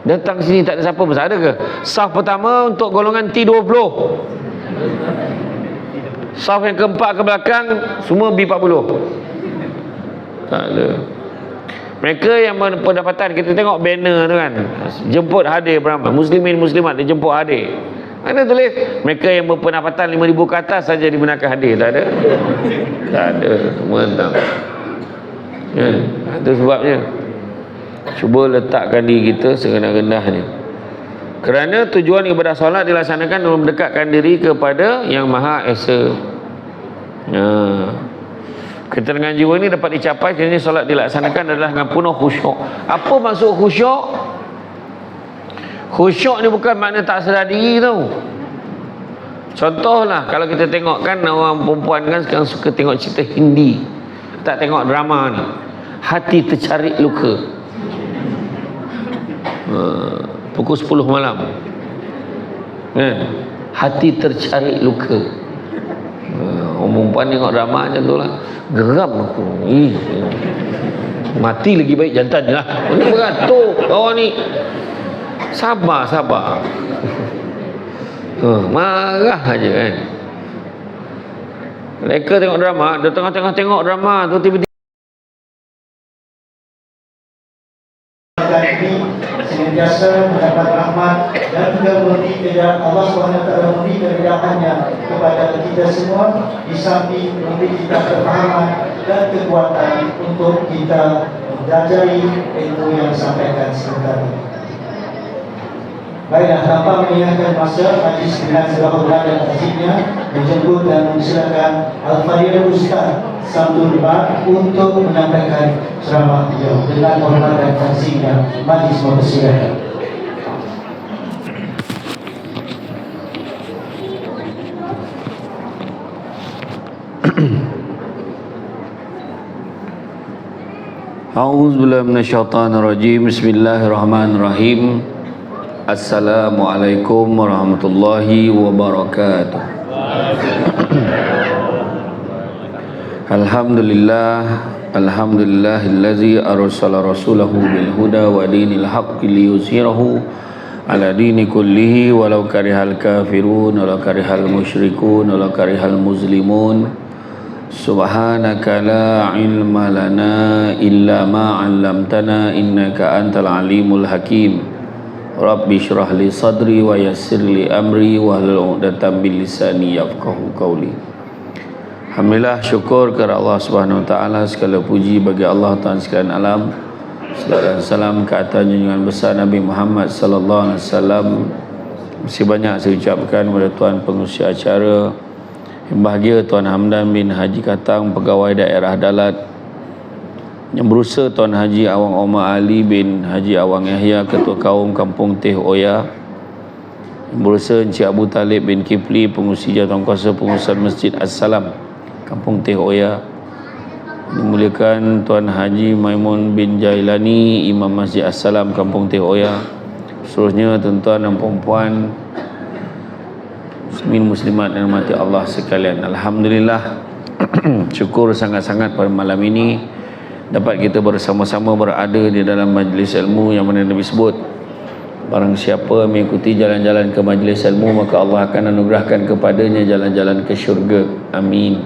Datang sini tak ada siapa besar, ada ke? Saf pertama untuk golongan T20. Saf yang keempat ke belakang semua B40. Tak ada. Mereka yang pendapatan, kita tengok banner tu kan, jemput hadir beramai, muslimin muslimat dia jemput hadir. Ada tulis mereka yang berpendapatan 5,000 ke atas saja dibenarkan hadir. Tak ada. Tak ada. Semua tentang. Ya, itu sebabnya. Cuba letakkan diri kita serendah-rendahnya. Kerana tujuan ibadah solat dilaksanakan untuk mendekatkan diri kepada Yang Maha Esa. Ketenangan jiwa ini dapat dicapai kerana solat dilaksanakan adalah dengan penuh khusyuk. Apa maksud khusyuk? Khusyuk ni bukan makna tak sedar diri tau. Contohlah kalau kita tengok kan, orang perempuan kan sekarang suka tengok cerita Hindi, tak tengok drama ni. Hati tercarik luka. Pukul 10 malam hati tercarik luka. Orang perempuan tengok drama macam tu lah, geram aku. Mati lagi baik jantan je lah. Ini beratur orang ni. Sabar marah aja kan. Mereka tengok drama, dia tengah tengok drama tu tiba-tiba senantiasa mendapat rahmat dan juga memberi keridaan Allah SWT, memberi keridaannya kepada kita semua, di samping memberi kita kefahaman dan kekuatan untuk kita mempelajari ilmu yang disampaikan sebentar ini. Baiklah, tanpa mengingatkan masa, majlis dengan segala hormat dan takzimnya menjemput dan mempersilakan Al-Fadhil Ustaz Samsul Bar untuk menyampaikan ceramah beliau. Dengan hormat dan takzimnya, majlis mempersilakan. A'udzubillahi minasyaitonirrajim. Bismillahirrahmanirrahim. Assalamualaikum warahmatullahi wabarakatuh. Alhamdulillahillazi arsala rasulahu bil huda wa dinil haqqi liyuzhirahu ala dini kullihi walau karihal kafirun walau karihal musyrikun walau karihal muslimun. Subhanaka la ilma lana illa ma 'allamtana innaka antal alimul hakim. Rabbi syrah li sadri wa yassir li amri wahlul 'uqdatam min lisani yafqahu qawli. Alhamdulillah, syukur kepada Allah Subhanahu wa taala, segala puji bagi Allah Tuhan sekalian alam. Salawat dan salam ke atas junjungan besar Nabi Muhammad sallallahu alaihi wasallam. Masih banyak saya ucapkan kepada tuan pengurusi acara yang bahagia, Tuan Hamdan bin Haji Katang, pegawai daerah Dalat, yang berusaha Tuan Haji Awang Omar Ali bin Haji Awang Yahya, Ketua Kaum Kampung Teh Oya, yang berusaha Encik Abu Talib bin Kifli, pengurusi jawatankuasa pengurusan Masjid As-Salam Kampung Teh Oya, dimuliakan Tuan Haji Maimun bin Jailani, Imam Masjid As-Salam Kampung Teh Oya, seterusnya tuan-tuan dan puan-puan muslimin muslimat dan mati Allah sekalian. Alhamdulillah, syukur sangat-sangat pada malam ini dapat kita bersama-sama berada di dalam majlis ilmu yang mana Nabi sebut, barang siapa mengikuti jalan-jalan ke majlis ilmu maka Allah akan anugerahkan kepadanya jalan-jalan ke syurga. Amin.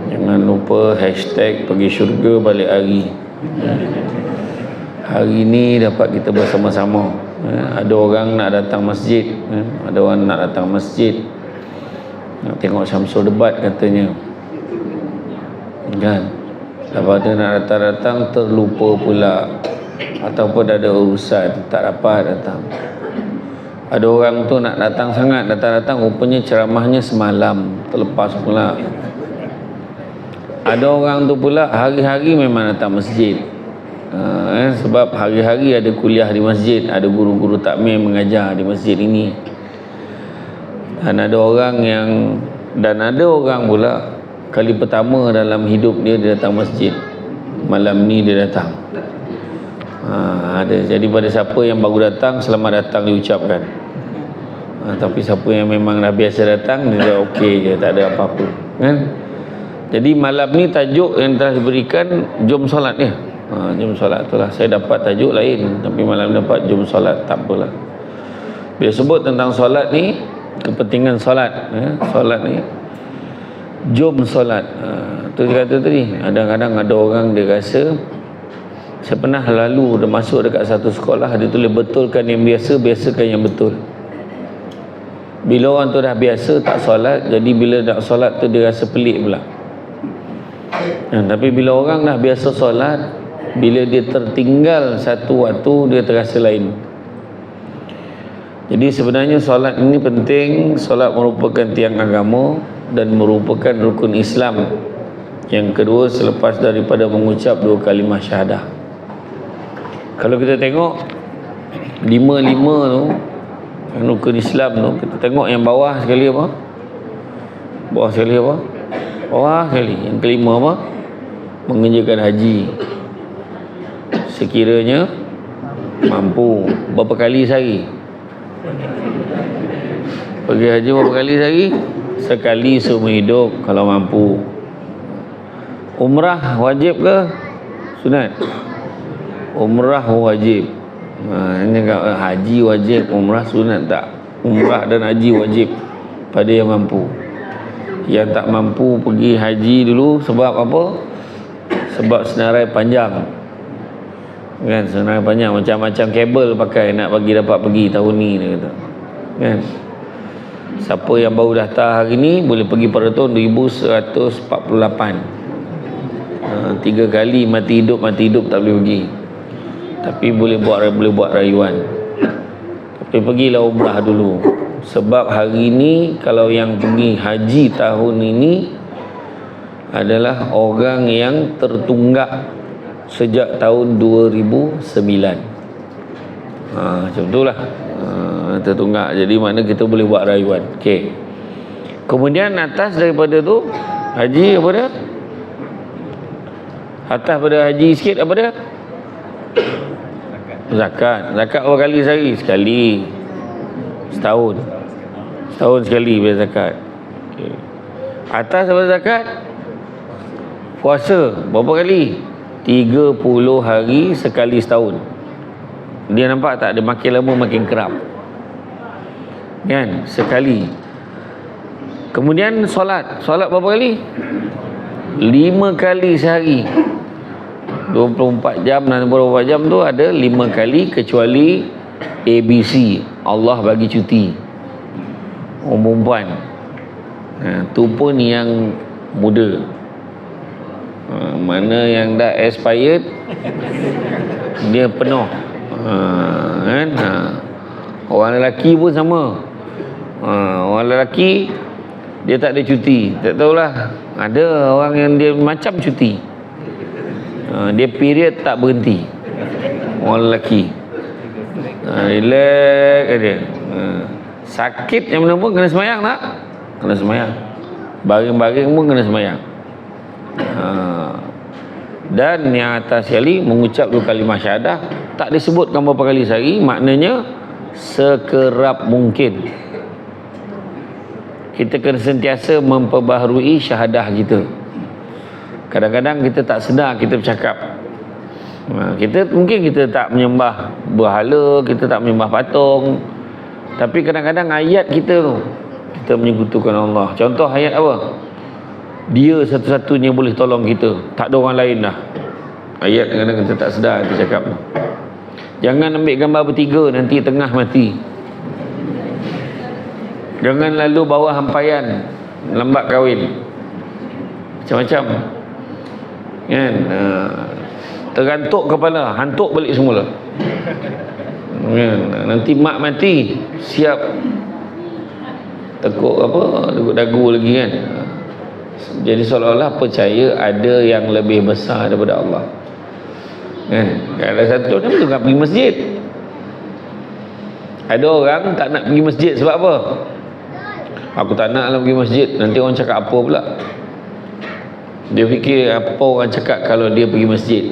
Jangan lupa hashtag pergi syurga balik hari. Hari ini dapat kita bersama-sama. Ada orang nak datang masjid, ada orang nak datang masjid nak tengok Syamsul debat katanya kan. Lepas tu nak datang-datang terlupa pula, ataupun ada urusan tak dapat datang. Ada orang tu nak datang sangat, datang-datang rupanya ceramahnya semalam terlepas pula. Ada orang tu pula hari-hari memang datang masjid, sebab hari-hari ada kuliah di masjid, ada guru-guru takmir mengajar di masjid ini. Dan ada orang pula kali pertama dalam hidup dia datang masjid, malam ni dia datang. Ada. Jadi pada siapa yang baru datang, selamat datang diucapkan. Tapi siapa yang memang dah biasa datang, dia okey je, tak ada apa-apa kan. Jadi malam ni tajuk yang telah diberikan, jom solat dia. Jom solat tu lah. Saya dapat tajuk lain, tapi malam dapat jom solat, tak apalah. Bila sebut tentang solat ni, kepentingan solat, solat ni, jom solat. Tu dia kata tadi, kadang-kadang ada orang dia rasa, saya pernah lalu dia masuk dekat satu sekolah, dia tulis betulkan yang biasa, biasakan yang betul. Bila orang tu dah biasa tak solat, jadi bila nak solat tu dia rasa pelik pula. Tapi bila orang dah biasa solat, bila dia tertinggal satu waktu, dia terasa lain. Jadi sebenarnya solat ini penting. Solat merupakan tiang agama dan merupakan rukun Islam yang kedua selepas daripada mengucap 2 kalimah syahadah. Kalau kita tengok 5 tu rukun Islam tu, kita tengok yang bawah sekali apa? Bawah sekali apa? Bawah sekali. Yang kelima apa? Mengerjakan haji sekiranya mampu. Berapa kali sehari? Pergi haji berapa kali sehari? Sekali seumur hidup kalau mampu. Umrah wajib ke sunat? Umrah wajib. Ini haji wajib, umrah sunat tak? Umrah dan haji wajib pada yang mampu. Yang tak mampu pergi haji dulu sebab apa? Sebab senarai panjang. Kan, senarai panjang, macam-macam kabel pakai nak bagi dapat pergi tahun ni, dia kata. Kan? Siapa yang baru daftar hari ni boleh pergi pada tahun 2148. 3 kali mati hidup tak boleh pergi. Tapi boleh buat rayuan. Tapi pergilah umrah dulu. Sebab hari ni kalau yang pergi haji tahun ini adalah orang yang tertunggak sejak tahun 2009. Macam itulah. Tertunggak. Jadi makna kita boleh buat rayuan. Okey. Kemudian atas daripada tu haji apa dia? Atas pada haji sikit apa dia? Zakat. Zakat berapa kali sehari? Sekali. Setahun sekali bayar zakat. Okay. Atas daripada zakat, puasa berapa kali? 30 hari sekali setahun. Dia nampak tak? Dia makin lama makin kerap. Kan? Sekali. Kemudian solat berapa kali? 5 kali sehari. 24 jam dan beberapa jam tu ada 5 kali, kecuali ABC, Allah bagi cuti perempuan. Tu pun yang muda. Mana yang dah expired dia penuh. Kan? Orang lelaki pun sama. Orang lelaki dia tak ada cuti. Tak tahulah, ada orang yang dia macam cuti. Dia period tak berhenti. Orang lelaki relax aja. Sakit yang mana pun kena semayang tak? Kena semayang. Baring-baring pun kena semayang. Dan yang atas sekali mengucap 2 kalimah syahadah, tak disebutkan berapa kali sehari, maknanya sekerap mungkin. Kita kena sentiasa memperbaharui syahadah kita. Kadang-kadang kita tak sedar kita bercakap. Mungkin kita tak menyembah berhala, kita tak menyembah patung. Tapi kadang-kadang ayat kita tu, kita menyekutukan Allah. Contoh ayat apa? Dia satu-satunya boleh tolong kita, tak ada orang lain dah. Ayat kadang-kadang kita tak sedar kita cakap tu. Jangan ambil gambar bertiga, nanti tengah mati. Jangan lalu bawa hampaian, lambat kahwin. Macam-macam. Kan? Terantuk kepala, hantuk balik semula. Kan? Nanti mak mati, siap tekuk apa, tekuk dagu lagi kan. Jadi seolah-olah percaya ada yang lebih besar daripada Allah. Kan? Ada satu dia betul nak pergi masjid. Ada orang tak nak pergi masjid sebab apa? Aku tak nak lah pergi masjid, nanti orang cakap apa pula. Dia fikir apa orang cakap kalau dia pergi masjid.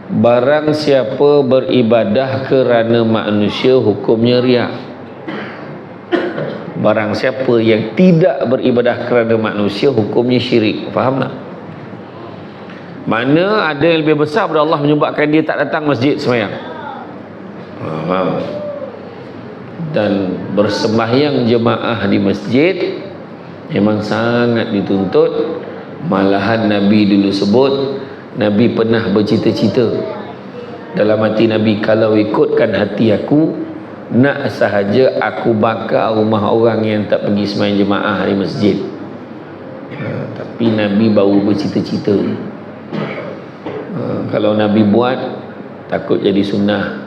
Barang siapa beribadah kerana manusia, hukumnya riak. Barang siapa yang tidak beribadah kerana manusia, hukumnya syirik. Faham tak? Mana ada yang lebih besar daripada Allah menyebabkan dia tak datang masjid sembahyang. Dan bersembahyang jemaah di masjid memang sangat dituntut. Malahan Nabi dulu sebut, Nabi pernah bercita-cita dalam hati Nabi, kalau ikutkan hati aku, nak sahaja aku bakar rumah orang yang tak pergi sembahyang jemaah di masjid. Tapi Nabi baru bercita-cita. Kalau Nabi buat, takut jadi sunnah.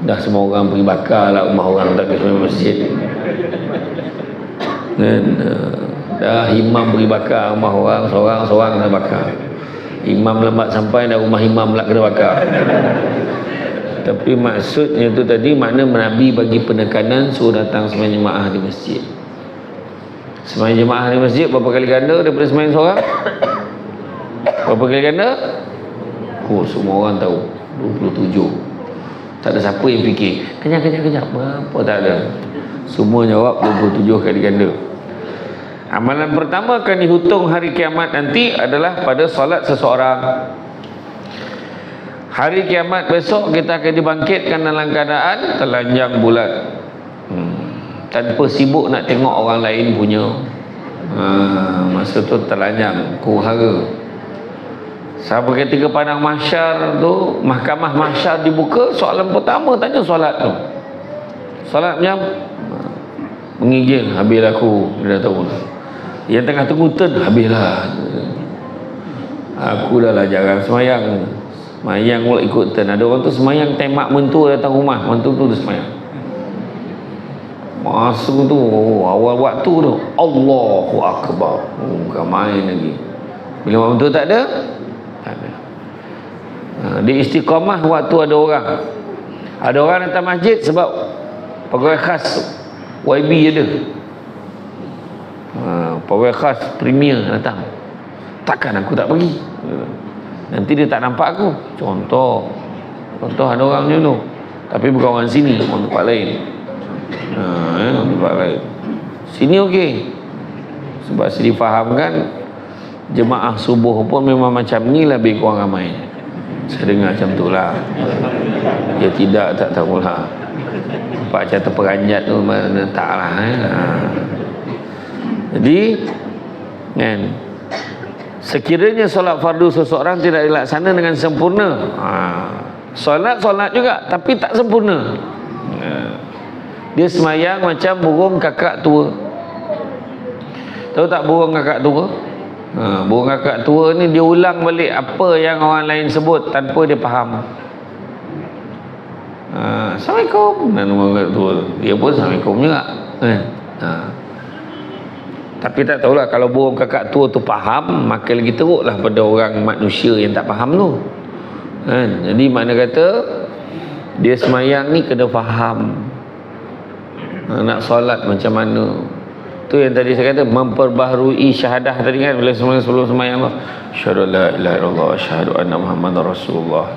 Dah semua orang pergi bakar lah rumah orang tak pergi sembahyang masjid. Dan dah imam pergi bakar rumah orang, seorang dah bakar. Imam lambat sampai, dah rumah imam pula kena bakar. Tapi maksudnya tu tadi, makna Nabi bagi penekanan suruh datang sembahyang jemaah di masjid. Sembahyang jemaah di masjid berapa kali ganda daripada sembahyang seorang? Berapa kali ganda? Semua orang tahu 27. Tak ada siapa yang fikir kejap berapa, tak ada. Semua jawab 27 kali ganda. Amalan pertama akan dihitung hari kiamat nanti adalah pada solat seseorang. Hari kiamat besok kita akan dibangkitkan dalam keadaan telanjang bulat, tanpa sibuk nak tengok orang lain punya. Masa tu telanjang, kurhara. Sampai ketika padang mahsyar tu, mahkamah mahsyar dibuka, soalan pertama tanya solat tu. Solat macam menggigil, habis aku, dia dah tahu. Yang tengah tunggu turn, habislah. Aku dah lah jarang semayang. Semayang pula ikut turn. Ada orang tu semayang tembak mentua datang rumah, mentua tu dia semayang. Masa tu awal waktu tu Allahu Akbar, bukan main lagi. Bila mentua tak ada, tak ada. Di istiqamah waktu ada orang datang masjid sebab pegawai khas YB ada. Pegawai khas premier datang, takkan aku tak pergi, nanti dia tak nampak aku. Contoh ada orang macam tu, tapi bukan orang sini, orang tempat lain. Tempat lain sini okey, sebab saya difahamkan jemaah subuh pun memang macam ni, lebih kurang ramai. Saya dengar macam tu lah. Dia tidak, tak tahulah. Nampak macam terperanjat tu, mana tak lah. Jadi kan, sekiranya solat fardu seseorang tidak dilaksana dengan sempurna, solat juga tapi tak sempurna, dia semayang macam burung kakak tua. Tahu tak burung kakak tua? Burung kakak tua ni dia ulang balik apa yang orang lain sebut tanpa dia faham. Assalamualaikum, dan burung kakak tua dia pun Assalamualaikum juga. Tapi tak tahulah, kalau burung kakak tua tu faham, maka lagi teruklah pada orang manusia yang tak faham tu. Jadi makna kata dia semayang ni kena faham nak solat macam mana. Tu yang tadi saya kata, memperbaharui syahadah tadi kan, bila sebelum semayang tu, asyhadu la ilaha illallah, asyhadu anna Muhammadar Rasulullah,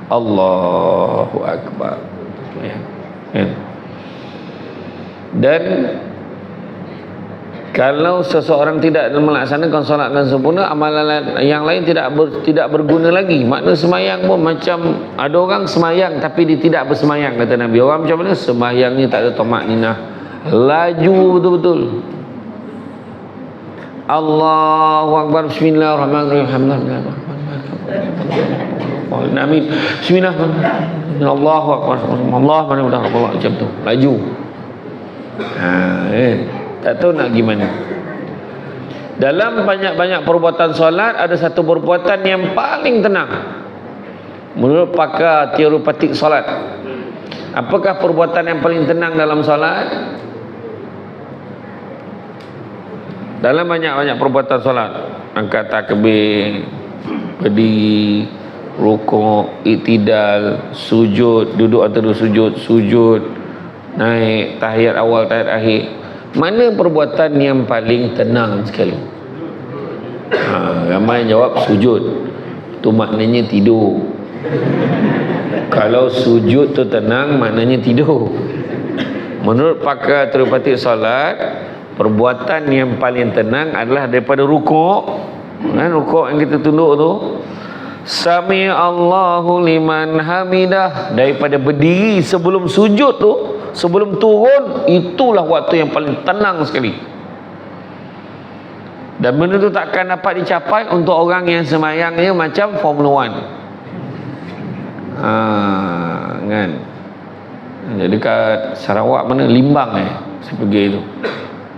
Allahu Akbar. Dan kalau seseorang tidak melaksanakan solat dengan sempurna, amalan yang lain tidak berguna lagi. Makna semayang pun macam, ada orang semayang tapi dia tidak bersemayang, kata Nabi. Orang macam mana? Semayangnya tak ada tamakninah, laju betul-betul. Allahu Akbar, bismillahirrahmanirrahim, amin, bismillahirrahmanirrahim, Allahu Akbar, Allah mana macam tu, laju. Tak tahu nak gimana. Dalam banyak-banyak perbuatan solat, ada satu perbuatan yang paling tenang menurut pakar teoretik solat. Apakah perbuatan yang paling tenang dalam solat? Dalam banyak-banyak perbuatan solat, angkat takbir, berdiri, rukuk, iktidal, sujud, duduk antara sujud, naik, tahiyat awal, tahiyat akhir. Mana perbuatan yang paling tenang sekali? Ramai jawab sujud. Itu maknanya tidur. Kalau sujud tu tenang, maknanya tidur. Menurut pakar teoretik solat, perbuatan yang paling tenang adalah daripada rukuk Kan rukuk yang kita tunduk tu, Sami Allahu liman hamidah, daripada berdiri sebelum sujud tu, sebelum turun, itulah waktu yang paling tenang sekali. Dan benda tu takkan dapat dicapai untuk orang yang semayangnya macam Formula 1. Kan? Jadi kat Sarawak mana, Limbang saya pergi tu,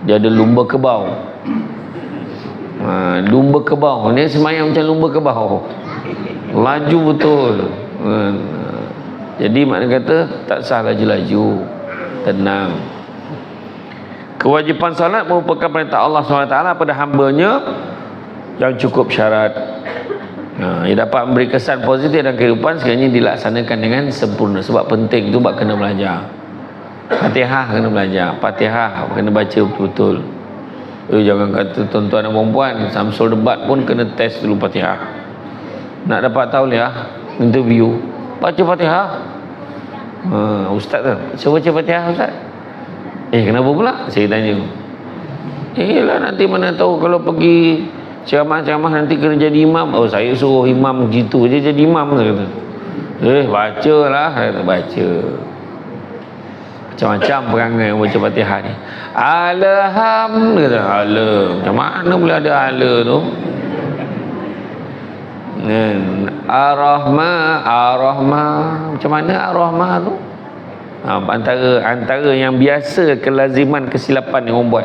dia ada lumba kebau. Lumba kebau, dia semayang macam lumba kebau, laju betul. Jadi makna kata tak sah laju-laju, tenang. Kewajipan salat merupakan perintah Allah SWT pada hambanya yang cukup syarat. Ia dapat memberi kesan positif dalam kehidupan sekiranya dilaksanakan dengan sempurna. Sebab penting tu kena belajar. Fatihah kena belajar, Fatihah kena baca betul-betul. Jangan kata tuan-tuan dan perempuan, Samsul debat pun kena test dulu Fatihah. Nak dapat tauliah, interview, baca Fatihah. Ustaz tu, cuba baca Fatihah Ustaz. Kenapa pula? Saya tanya. Lah nanti mana tahu kalau pergi ceramah-ceramah nanti kena jadi imam. Saya suruh imam gitu je jadi imam, saya kata. Bacalah, saya kata baca. Macam-macam perangai baca Fatihah ni. Alham, kata. Macam mana boleh ada ala tu? Ar-Rahmah. Macam mana Ar-Rahmah tu? Antara yang biasa kelaziman kesilapan yang orang buat.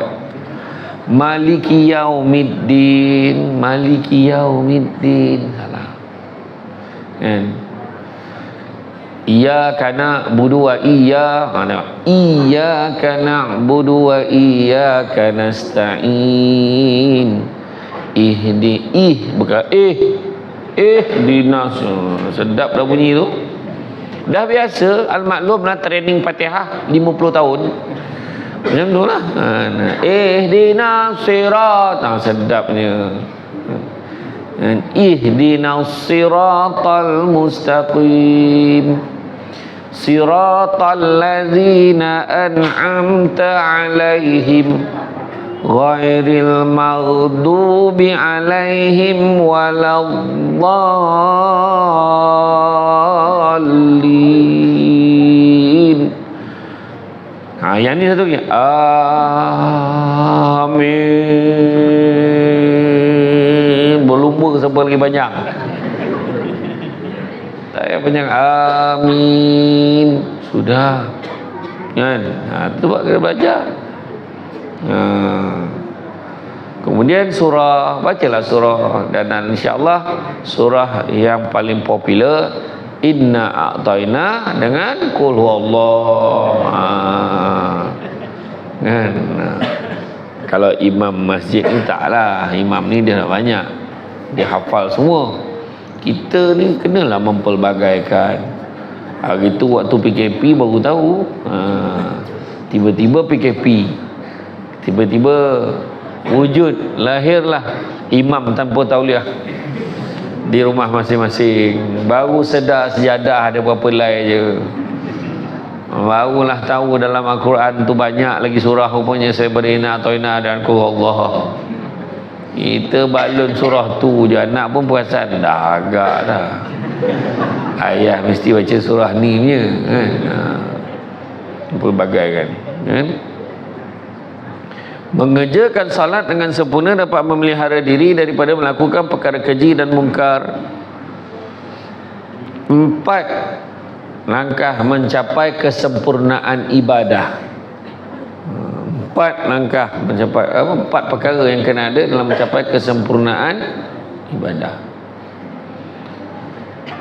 Maliki Yaumiddin, salah. Kan? Iyyaka na'budu wa iyyaka na'budu wa iyyaka nasta'in. Dinas. Sedap dah bunyi tu. Dah biasa, al-maklum lah training Fatihah 50 tahun. Macam tu lah. Ihdinas sirat. Sedapnya. Ihdinas siratal mustaqim. Siratal ladzina an'amta alaihim ghairil maghdubi alaihim waladdallin. Yang ni satu lagi. Amin. Berlumba siapa lagi panjang? Tak payah panjang. Amin. Sudah. Kan? Itu buat kena belajar. Kemudian surah, bacalah surah, dan insya-Allah surah yang paling popular Inna A'taina dengan Qul Huwallah. Kan? Kalau imam masjid ni taklah, imam ni dia nak banyak, dia hafal semua. Kita ni kenalah mempelbagaikan. Hari tu waktu PKP baru tahu. Tiba-tiba PKP, tiba-tiba wujud, lahirlah imam tanpa tauliah di rumah masing-masing. Baru sedar sejadah ada berapa helai je. Barulah tahu dalam Al-Quran tu banyak lagi surah rupanya daripada Inna A'taina dan Qul Huwallah. Kita balun surah tu je, anak pun perasan dah agak dah. Ayah mesti baca surah ni punya kan. Pelbagai kan. Mengerjakan salat dengan sempurna dapat memelihara diri daripada melakukan perkara keji dan mungkar. 4 langkah mencapai kesempurnaan ibadah. 4 langkah mencapai 4 perkara yang kena ada dalam mencapai kesempurnaan ibadah.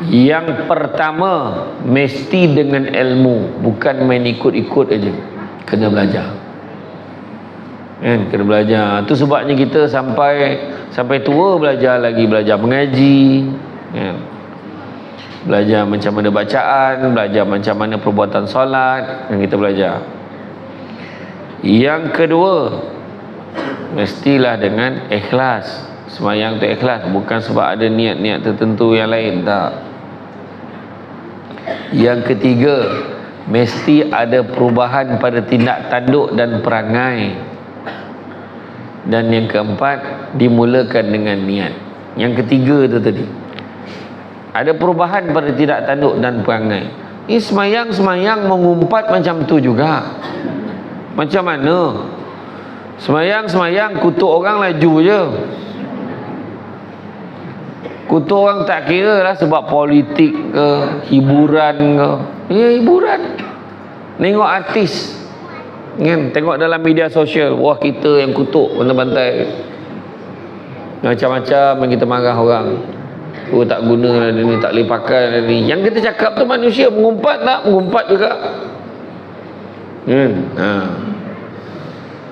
Yang pertama, mesti dengan ilmu, bukan main ikut-ikut aja. Kena belajar. Kena belajar. Itu sebabnya kita sampai tua belajar lagi, belajar mengaji. Belajar macam mana bacaan, belajar macam mana perbuatan solat, yang kita belajar. Yang kedua, mestilah dengan ikhlas. Sembahyang tu ikhlas, bukan sebab ada niat-niat tertentu yang lain, tak. Yang ketiga, mesti ada perubahan pada tindak tanduk dan perangai. Dan yang keempat, dimulakan dengan niat. Yang ketiga tu tadi, ada perubahan pada tidak tanduk dan perangai. Ini semayang mengumpat macam tu juga. Macam mana? Semayang kutuk orang laju je. Kutuk orang tak kira lah sebab politik ke, hiburan ke. Ya, hiburan. Tengok artis kan, tengok dalam media sosial, wah kita yang kutuk bantai-bantai, macam-macam yang kita marah orang. Oh tak guna lah ni, tak boleh pakai ni. Yang kita cakap tu manusia mengumpat tak? Mengumpat juga.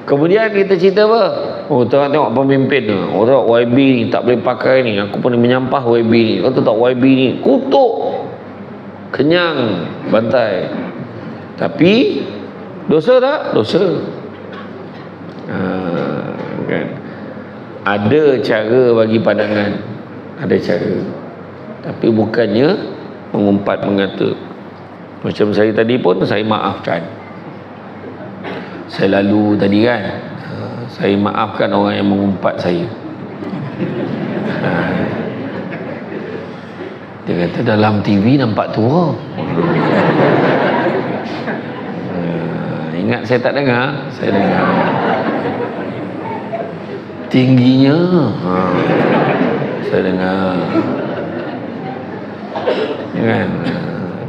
Kemudian kita cerita apa? Oh tengok pemimpin tu, oh tengok YB ni tak boleh pakai ni, aku pun menyampah YB ni. Oh tu tak YB ni, kutuk, kenyang, bantai. Tapi dosa tak? Dosa. Kan? Ada cara bagi pandangan, ada cara. Tapi bukannya mengumpat mengata. Macam saya tadi pun saya maafkan. Saya lalu tadi kan, saya maafkan orang yang mengumpat saya. Dia kata dalam TV nampak tua. Ingat saya tak dengar? Saya dengar. Tingginya. Saya dengar. Kan?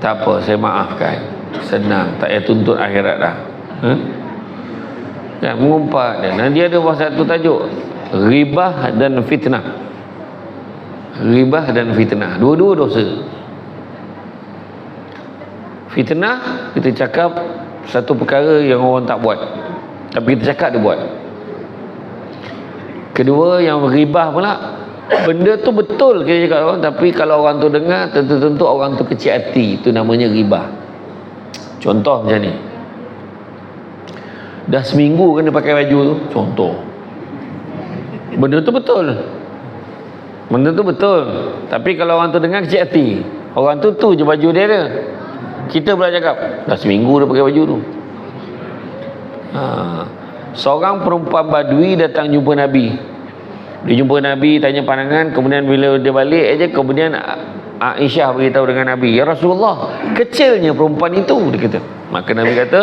Tak apa, saya maafkan. Senang, tak payah tuntut akhirat dah. Kan, mengumpat dia. Dan dia ada satu tajuk, ghibah dan fitnah. Ghibah dan fitnah, dua-dua dosa. Fitnah, kita cakap satu perkara yang orang tak buat, tapi kita cakap dia buat. Kedua, yang ghibah pula, benda tu betul kita cakap orang, tapi kalau orang tu dengar, tentu-tentu orang tu kecil hati. Itu namanya ghibah. Contoh macam ni, dah seminggu kan dia pakai baju tu, contoh. Benda tu betul, benda tu betul, tapi kalau orang tu dengar kecil hati, orang tu je baju dia ada. Kita pula cakap dah seminggu dia pakai baju tu. Seorang perempuan Badui datang jumpa Nabi. Dia jumpa Nabi, tanya pandangan. Kemudian bila dia balik aja, kemudian Aisyah beritahu dengan Nabi, ya Rasulullah, kecilnya perempuan itu, dia kata. Maka Nabi kata,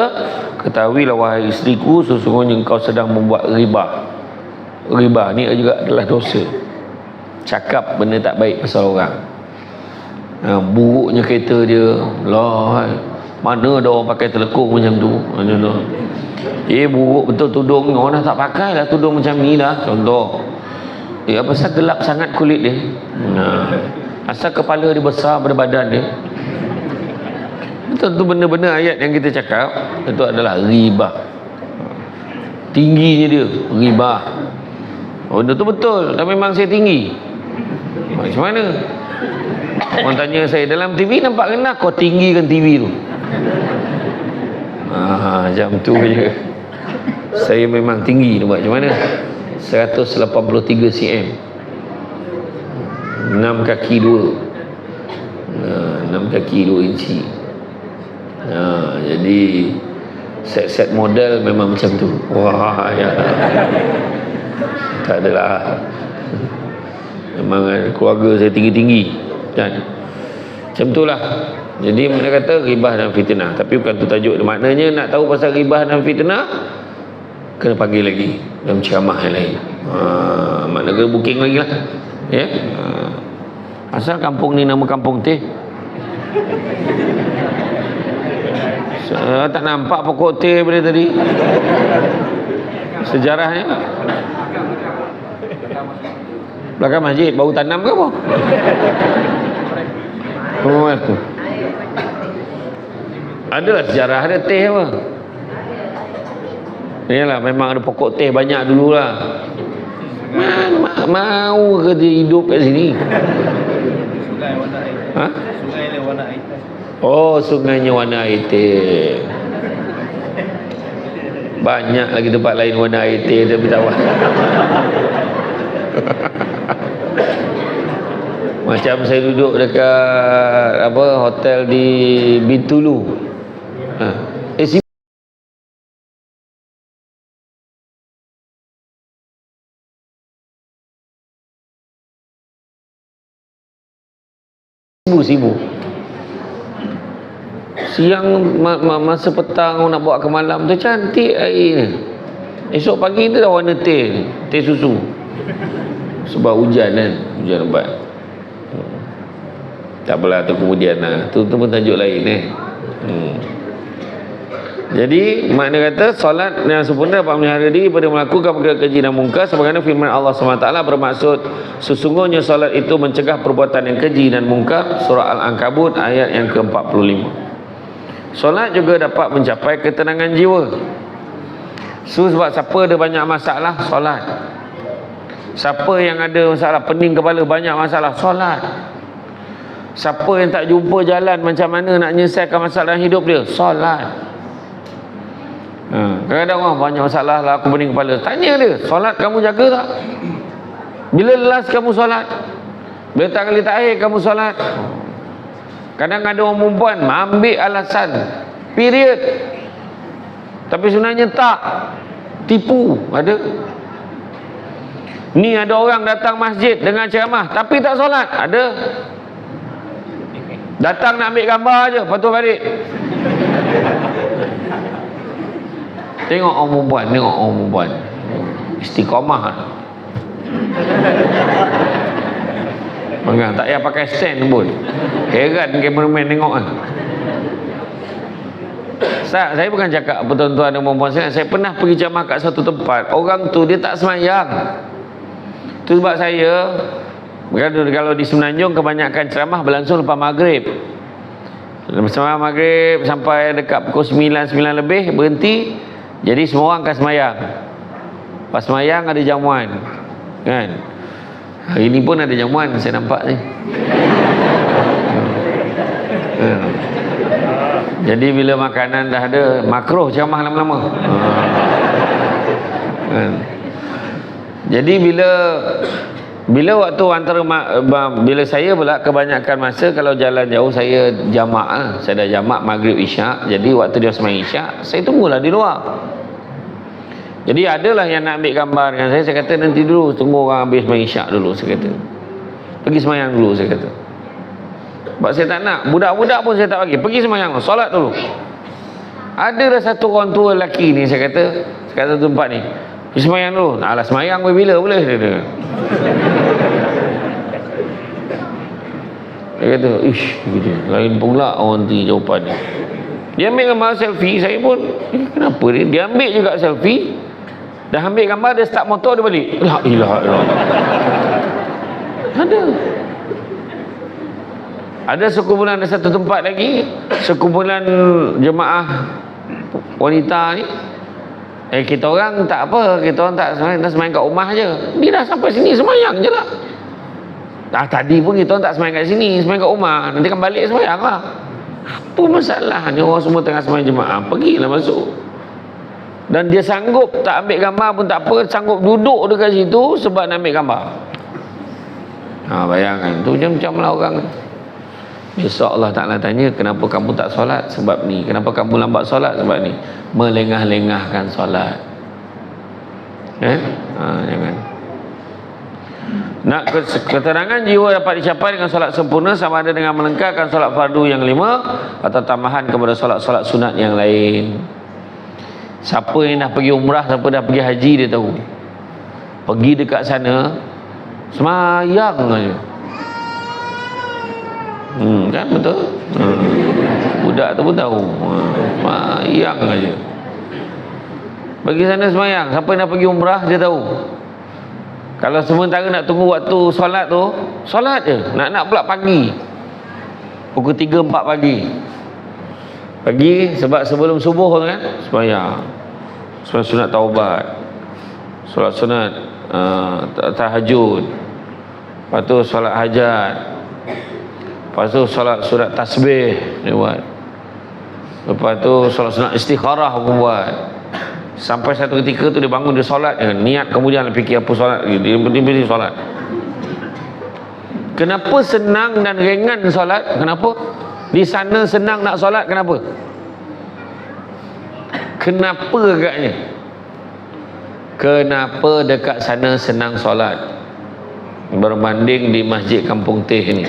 ketahuilah wahai isteriku, sesungguhnya engkau sedang membuat ghibah. Ghibah ni juga adalah dosa. Cakap benda tak baik pasal orang. Buruknya kereta dia lah, mana ada orang pakai telekung macam tu. Buruk betul tudung, orang dah tak pakai lah tudung macam ni lah, contoh. Pasal gelap sangat kulit dia, asal kepala dia besar pada badan dia. Tentu benda-benda ayat yang kita cakap itu adalah ghibah. Tingginya dia ghibah. Benda tu betul, dan memang saya tinggi. Macam mana? Orang tanya saya, dalam TV nampak kena kau tinggikan TV tu. Macam tu je. Saya memang tinggi tu, buat macam mana? 183 cm, 6 kaki 2, 6 kaki 2 inci. Jadi set-set model memang macam tu. Wah ya, tak adalah. Memang keluarga saya tinggi-tinggi kan, macam tu lah. Jadi mereka kata ghibah dan fitnah, tapi bukan tu tajuk dia. Maknanya nak tahu pasal ghibah dan fitnah, kena panggil lagi dalam ceramah yang lain. Makna kena booking lagi lah ya. Asal kampung ni nama kampung teh, saya tak nampak pokok teh pada tadi. Sejarahnya belakang masjid, baru tanam ke apa? Adalah sejarah, ada teh apa? Yalah, memang ada pokok teh banyak dululah. Mau ke dia hidup kat sini? Sungai warna air. Sungai ni warna air. Oh, sungainya warna air teh. Banyak lagi tempat lain warna air teh, tapi tak tahu. Macam saya duduk dekat hotel di Bintulu. sibuk. Siang masa petang nak bawa ke malam tu cantik air ni. Esok pagi tu dah warna teh susu. Sebab hujan kan, hujan lebat. Tak apalah tu kemudian lah. Tu pun tajuk lain Jadi makna kata solat yang sempurna dapat memelihara diri pada melakukan perkara keji dan mungkar, sebagaimana firman Allah SWT bermaksud sesungguhnya solat itu mencegah perbuatan yang keji dan mungkar. Surah Al-Ankabut ayat yang ke-45. Solat juga dapat mencapai ketenangan jiwa. Sebab siapa ada banyak masalah, solat. Siapa yang ada masalah pening kepala, banyak masalah, solat. Siapa yang tak jumpa jalan macam mana nak menyelesaikan masalah hidup dia, solat. Kadang-kadang orang banyak masalah lah, aku pening kepala, tanya dia, solat kamu jaga tak? Bila last kamu solat? Bila tak kali terakhir kamu solat? Kadang ada orang perempuan ambil alasan period, tapi sebenarnya tak, tipu. Ada ni, ada orang datang masjid dengan ceramah tapi tak solat. Ada datang nak ambil gambar je, lepas tu balik. Tengok orang perempuan istiqamah. Tak payah pakai stand pun. Heran cameraman tengok kan. Saya bukan cakap tuan-tuan dan puan-puan, saya pernah pergi ceramah kat satu tempat. Orang tu dia tak semayang. Tu sebab saya, kalau di Semenanjung kebanyakan ceramah berlangsung lepas maghrib. Lepas maghrib sampai dekat pukul 9 lebih berhenti. Jadi semua orang akan semayang. Pas semayang ada jamuan kan. Hari ni pun ada jamuan saya nampak ni. Jadi bila makanan dah ada, makruh ceramah lama-lama. Jadi bila waktu antara bila saya pula kebanyakan masa kalau jalan jauh saya jamak lah. Saya dah jamak maghrib isyak. Jadi waktu dia sembahyang isyak, saya tunggulah di luar. Jadi adalah yang nak ambil gambar dengan saya. Saya kata nanti dulu, tunggu orang habis sembahyang isyak dulu. Saya kata pergi sembahyang dulu, saya kata. Sebab saya tak nak, budak-budak pun saya tak bagi, pergi sembahyang, solat dulu. Ada dah satu orang tua lelaki ni, saya kata tempat ni, pergi sembahyang dulu. Alah sembahyang bila boleh dia kata. Dia kata, ish, gitu. Lain pula orang tu jawapan dia. Dia ambil gambar selfie, saya pun, kenapa dia? Dia ambil juga selfie, dah ambil gambar, dia start motor, dia balik. La ilaha illallah. Ada sekumpulan, ada satu tempat lagi, sekumpulan jemaah wanita ni. Kita orang tak apa, kita orang tak semayang kat rumah je. Dia dah sampai sini semayang je lah. Tadi pun kita orang tak semayang kat sini, semayang kat rumah. Nanti kan balik semayang lah. Apa masalah ni, orang semua tengah semayang jemaah, pergilah masuk. Dan dia sanggup tak ambil gambar pun tak apa, sanggup duduk dekat situ sebab nak ambil gambar. Bayangkan tu macam lah orang. Besok Allah Ta'ala tanya, kenapa kamu tak solat? Sebab ni. Kenapa kamu lambat solat? Sebab ni. Melengah-lengahkan solat. Jangan. Nak keterangan jiwa dapat dicapai dengan solat sempurna sama ada dengan melengkapkan solat fardu yang 5 atau tambahan kepada solat-solat sunat yang lain. Siapa yang dah pergi umrah, siapa dah pergi haji, dia tahu. Pergi dekat sana semayang aja. Kan betul? Budak tu pun tahu. Semayang aja. Pergi sana semayang. Siapa yang dah pergi umrah, dia tahu. Kalau sementara nak tunggu waktu solat tu, solat je. Nak pula pagi. Pukul 3-4 pagi. Pagi sebab sebelum subuh kan, semayang. Solat sunat taubat. Solat sunat tahajud. Lepas tu solat hajat. Lepas tu solat surat tasbih dia buat. Lepas tu solat sunat istikharah pun buat. Sampai satu ketika tu dia bangun, dia solat, niat, kemudian dia fikir apa solat, dia berdiri solat. Kenapa senang dan ringan solat? Kenapa? Di sana senang nak solat, kenapa? Kenapa agaknya? Kenapa dekat sana senang solat berbanding di masjid Kampung Teh ni?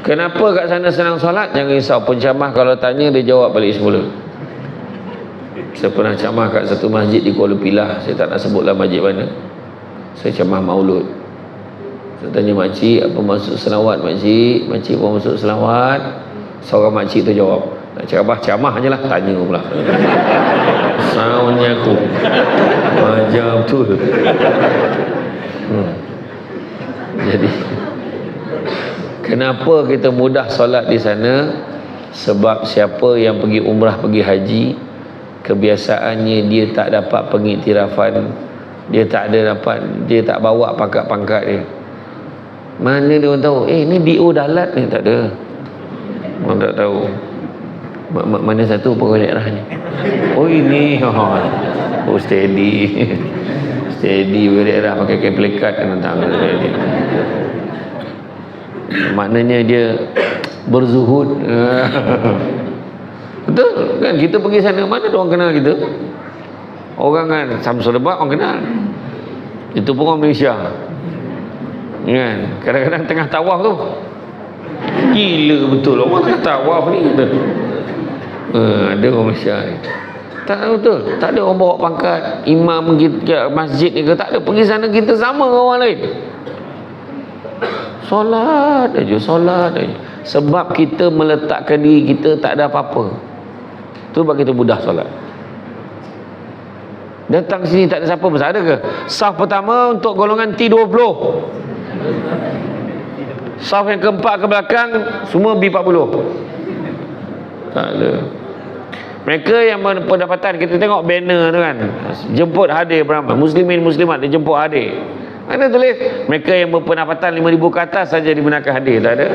Kenapa kat sana senang solat? Jangan risau, penceramah kalau tanya dia jawab balik semula. Saya pernah ceramah kat satu masjid di Kuala Pilah. Saya tak nak sebutlah masjid mana. Saya ceramah maulud. Saya tanya makcik, apa maksud selawat makcik? Makcik apa maksud selawat? Seorang makcik tu jawab, nak ceramah je lah, tanya pula. Soundnya aku macam betul. Jadi kenapa kita mudah solat di sana? Sebab siapa yang pergi umrah, pergi haji, kebiasaannya dia tak dapat pengiktirafan, dia tak bawa pangkat-pangkat dia. Mana dia orang tahu, ni DO Dalat ni? Tak ada. Orang tak tahu. Mana satu pegawai daerah ni? Oh ini, oh steady. Steady pegawai daerah pakai plekat kan tangan steady. Maknanya dia berzuhud. Betul kan? Kita pergi sana, mana ada orang kenal kita? Orang kan Samsul Lebak orang kenal. Itu pun orang Malaysia kan? Kadang-kadang tengah tawaf tu gila betul orang tengah tawaf ni betul. Ada orang Malaysia ni tak betul, tak ada orang bawa pangkat imam kita masjid ni ke, tak ada. Pergi sana kita sama orang lain, solat aja. Sebab kita meletakkan diri kita tak ada apa-apa. Tu sebab kita mudah solat. Datang sini tak ada siapa besar, ada ke? Saf pertama untuk golongan T20, saf yang keempat ke belakang semua B40. Tak ada. Mereka yang berpendapatan, kita tengok banner tu kan, jemput hadir beramai, muslimin muslimat dia jemput hadir. Ada tulis mereka yang berpendapatan 5,000 ke atas saja dibenarkan hadir. Tak ada.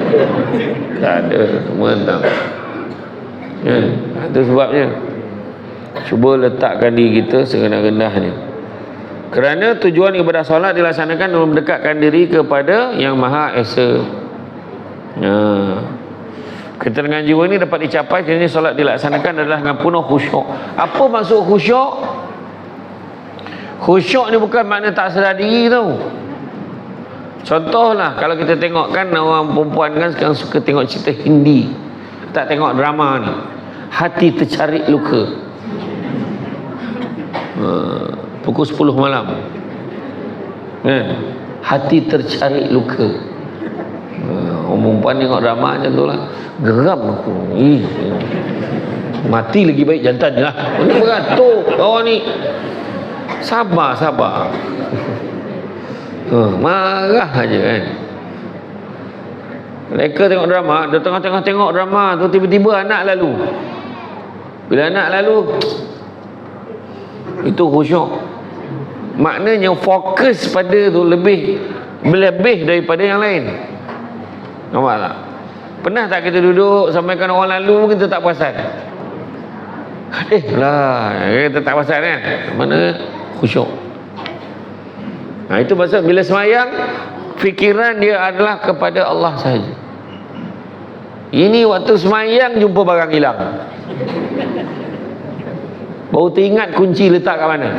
Tak ada. Semua tentang kan? Itu sebabnya cuba letakkan diri kita serendah-rendahnya, kerana tujuan ibadah solat dilaksanakan untuk mendekatkan diri kepada Yang Maha Esa. Ketenangan jiwa ini dapat dicapai kerana solat dilaksanakan adalah dengan penuh khusyuk. Apa maksud khusyuk? Khusyuk ni bukan makna tak sedar diri tau. Contohlah kalau kita tengok kan, orang perempuan kan sekarang suka tengok cerita Hindi, tak tengok drama ni. Hati tercari luka, pukul 10 malam kan? Hati tercari luka. Orang perempuan tengok drama macam tu lah, geram aku. Mati lagi baik jantan je lah. Ini beratur orang ni. Sabar marah aja kan. Mereka tengok drama, dia tengah-tengah tengok drama tu, tiba-tiba anak lalu. Bila anak lalu, itu khusyuk. Maknanya fokus pada tu lebih daripada yang lain. Nampak tak? Pernah tak kita duduk sampaikan orang lalu, kita tak perasan? Kita tak perasan kan? Mana khusyuk. Itu maksud bila semayang, fikiran dia adalah kepada Allah sahaja. Ini waktu semayang jumpa barang hilang, baru teringat kunci letak kat mana.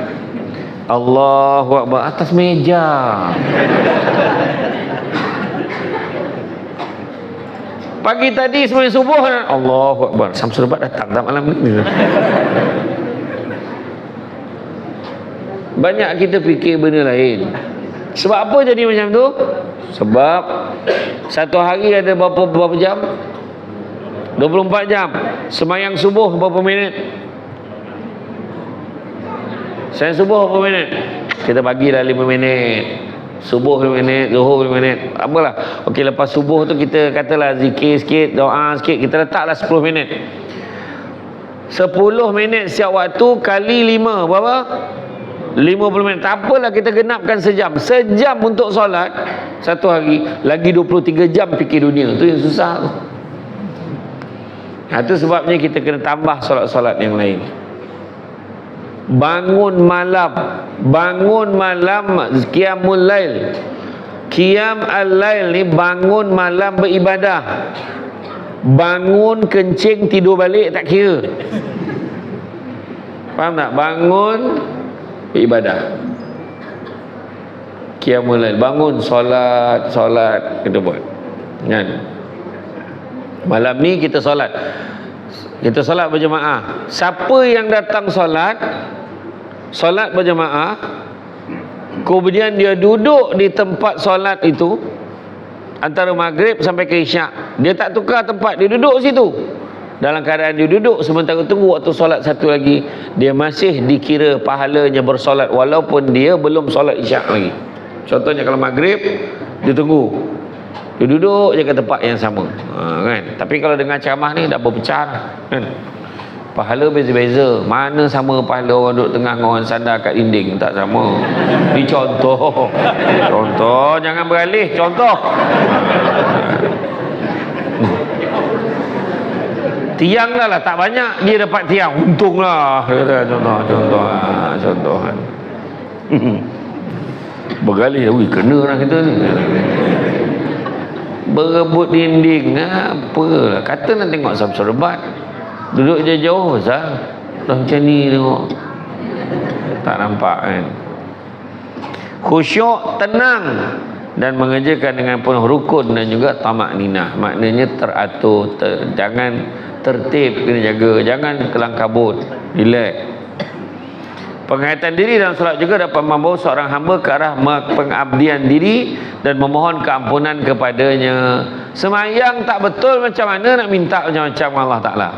Allahu Akbar, atas meja. Pagi tadi semayang subuh, Allahu Akbar, Samsul Lebak datang tak malam ni. Banyak kita fikir benda lain. Sebab apa jadi macam tu? Sebab satu hari ada berapa jam? 24 jam. Semayang subuh berapa minit? Semayang subuh berapa minit? Kita bagilah 5 minit. Subuh 5 minit, zuhur 5 minit. Apalah. Okey, lepas subuh tu kita katalah zikir sikit, doa sikit, kita letaklah 10 minit. 10 minit setiap waktu kali 5 berapa? 50 minit. Tak apalah kita genapkan sejam. Sejam untuk solat satu hari, lagi 23 jam fikir dunia. Tu yang susah tu. Itu sebabnya kita kena tambah solat-solat yang lain. Bangun malam qiyamul lail. Qiyam al-lail ni bangun malam beribadah. Bangun kencing tidur balik tak kira. Faham tak? Bangun ibadah, qiyamul lail, bangun solat kita buat kan. Malam ni kita solat. Kita solat berjemaah. Siapa yang datang solat berjemaah, kemudian dia duduk di tempat solat itu antara maghrib sampai ke isyak, dia tak tukar tempat, dia duduk situ. Dalam keadaan dia duduk sementara tunggu waktu solat satu lagi, dia masih dikira pahalanya bersolat walaupun dia belum solat isyak lagi. Contohnya kalau maghrib, dia tunggu, dia duduk je ke tempat yang sama, kan? Tapi kalau dengan ceramah ni dah berpecah kan? Pahala beza-beza. Mana sama pahala orang duduk tengah dengan orang sandar kat dinding, tak sama. Ni contoh. Contoh, jangan beralih. Contoh. Tiang dah lah tak banyak, dia dapat tiang. Untunglah. Contoh. Beralih, kena lah kita ni. Berebut dinding, apalah. Kata nak tengok Samsul Rebat, duduk jauh-jauh Zal. Dah macam ni tengok, tak nampak kan. Khusyuk, tenang dan mengerjakan dengan penuh rukun dan juga tamak ninah. Maknanya teratur, jangan tertib, kena jaga, jangan kelang kabut, relax. Penghayatan diri dalam solat juga dapat membawa seorang hamba ke arah pengabdian diri dan memohon keampunan kepadanya. Semayang tak betul macam mana nak minta macam-macam Allah Ta'ala.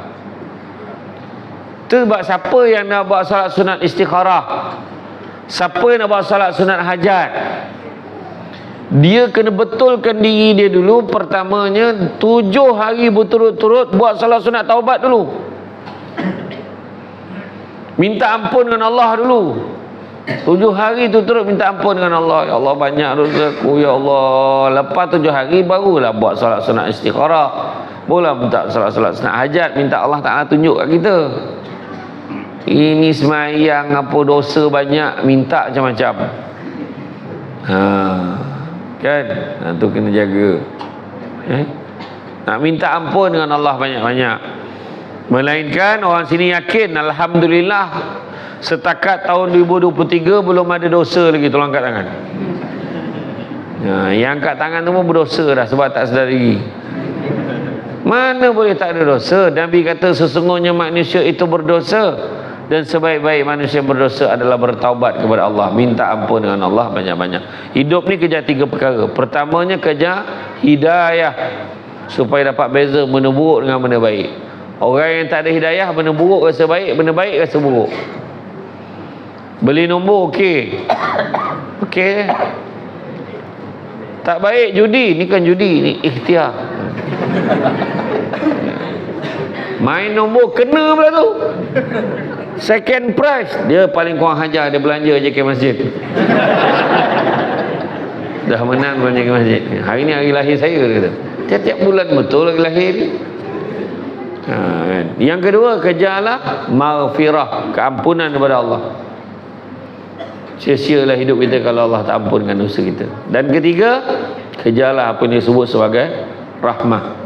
Itu sebab siapa yang nak buat solat sunat istikharah, siapa yang nak buat solat sunat hajat, dia kena betulkan diri dia dulu. Pertamanya 7 hari berturut-turut buat solat sunat taubat dulu. Minta ampun dengan Allah dulu. 7 hari tu terus minta ampun dengan Allah. Ya Allah, banyak dosaku ya Allah. Lepas 7 hari barulah buat solat sunat istikharah, barulah minta solat sunat hajat, minta Allah Ta'ala tunjuk kat kita. Ini semayang apa dosa banyak, minta macam-macam. Kan? Tu kena jaga. Nak minta ampun dengan Allah banyak-banyak. Melainkan orang sini yakin, alhamdulillah, setakat tahun 2023 belum ada dosa lagi. Tolong angkat tangan. Yang angkat tangan tu pun berdosa dah sebab tak sedar diri. Mana boleh tak ada dosa? Nabi kata sesungguhnya manusia itu berdosa, dan sebaik-baik manusia berdosa adalah bertaubat kepada Allah, minta ampun dengan Allah banyak-banyak. Hidup ni kejar 3 perkara. Pertamanya kejar hidayah, supaya dapat beza mana buruk dengan mana baik. Orang yang tak ada hidayah, benda buruk rasa baik, benda baik rasa buruk. Beli nombor okey, okey. Tak baik judi, ni kan judi, ni ikhtiar. Main nombor kena pula tu. Second prize, dia paling kurang hajar, dia belanja je ke masjid. Dah menang belanja ke masjid. Hari ni hari lahir saya, dia kata. Tiap-tiap bulan betul lagi lahir ni. Yang kedua, kejarlah maghfirah, keampunan kepada Allah. Sia-sialah hidup kita kalau Allah tak ampunkan dosa kita. Dan ketiga, kejarlah apa yang disebut sebagai rahmah.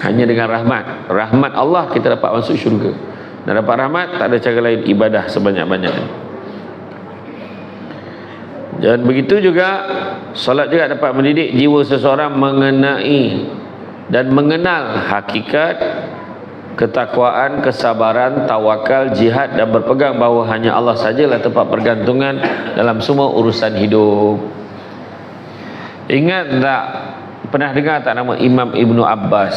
Hanya dengan rahmat Allah kita dapat masuk syurga. Dan dapat rahmat, tak ada cara lain, ibadah sebanyak-banyaknya. Dan begitu juga solat juga dapat mendidik jiwa seseorang mengenai dan mengenal hakikat ketakwaan, kesabaran, tawakal, jihad, dan berpegang bahawa hanya Allah sajalah tempat pergantungan dalam semua urusan hidup. Ingat tak, pernah dengar tak nama Imam Ibnu Abbas?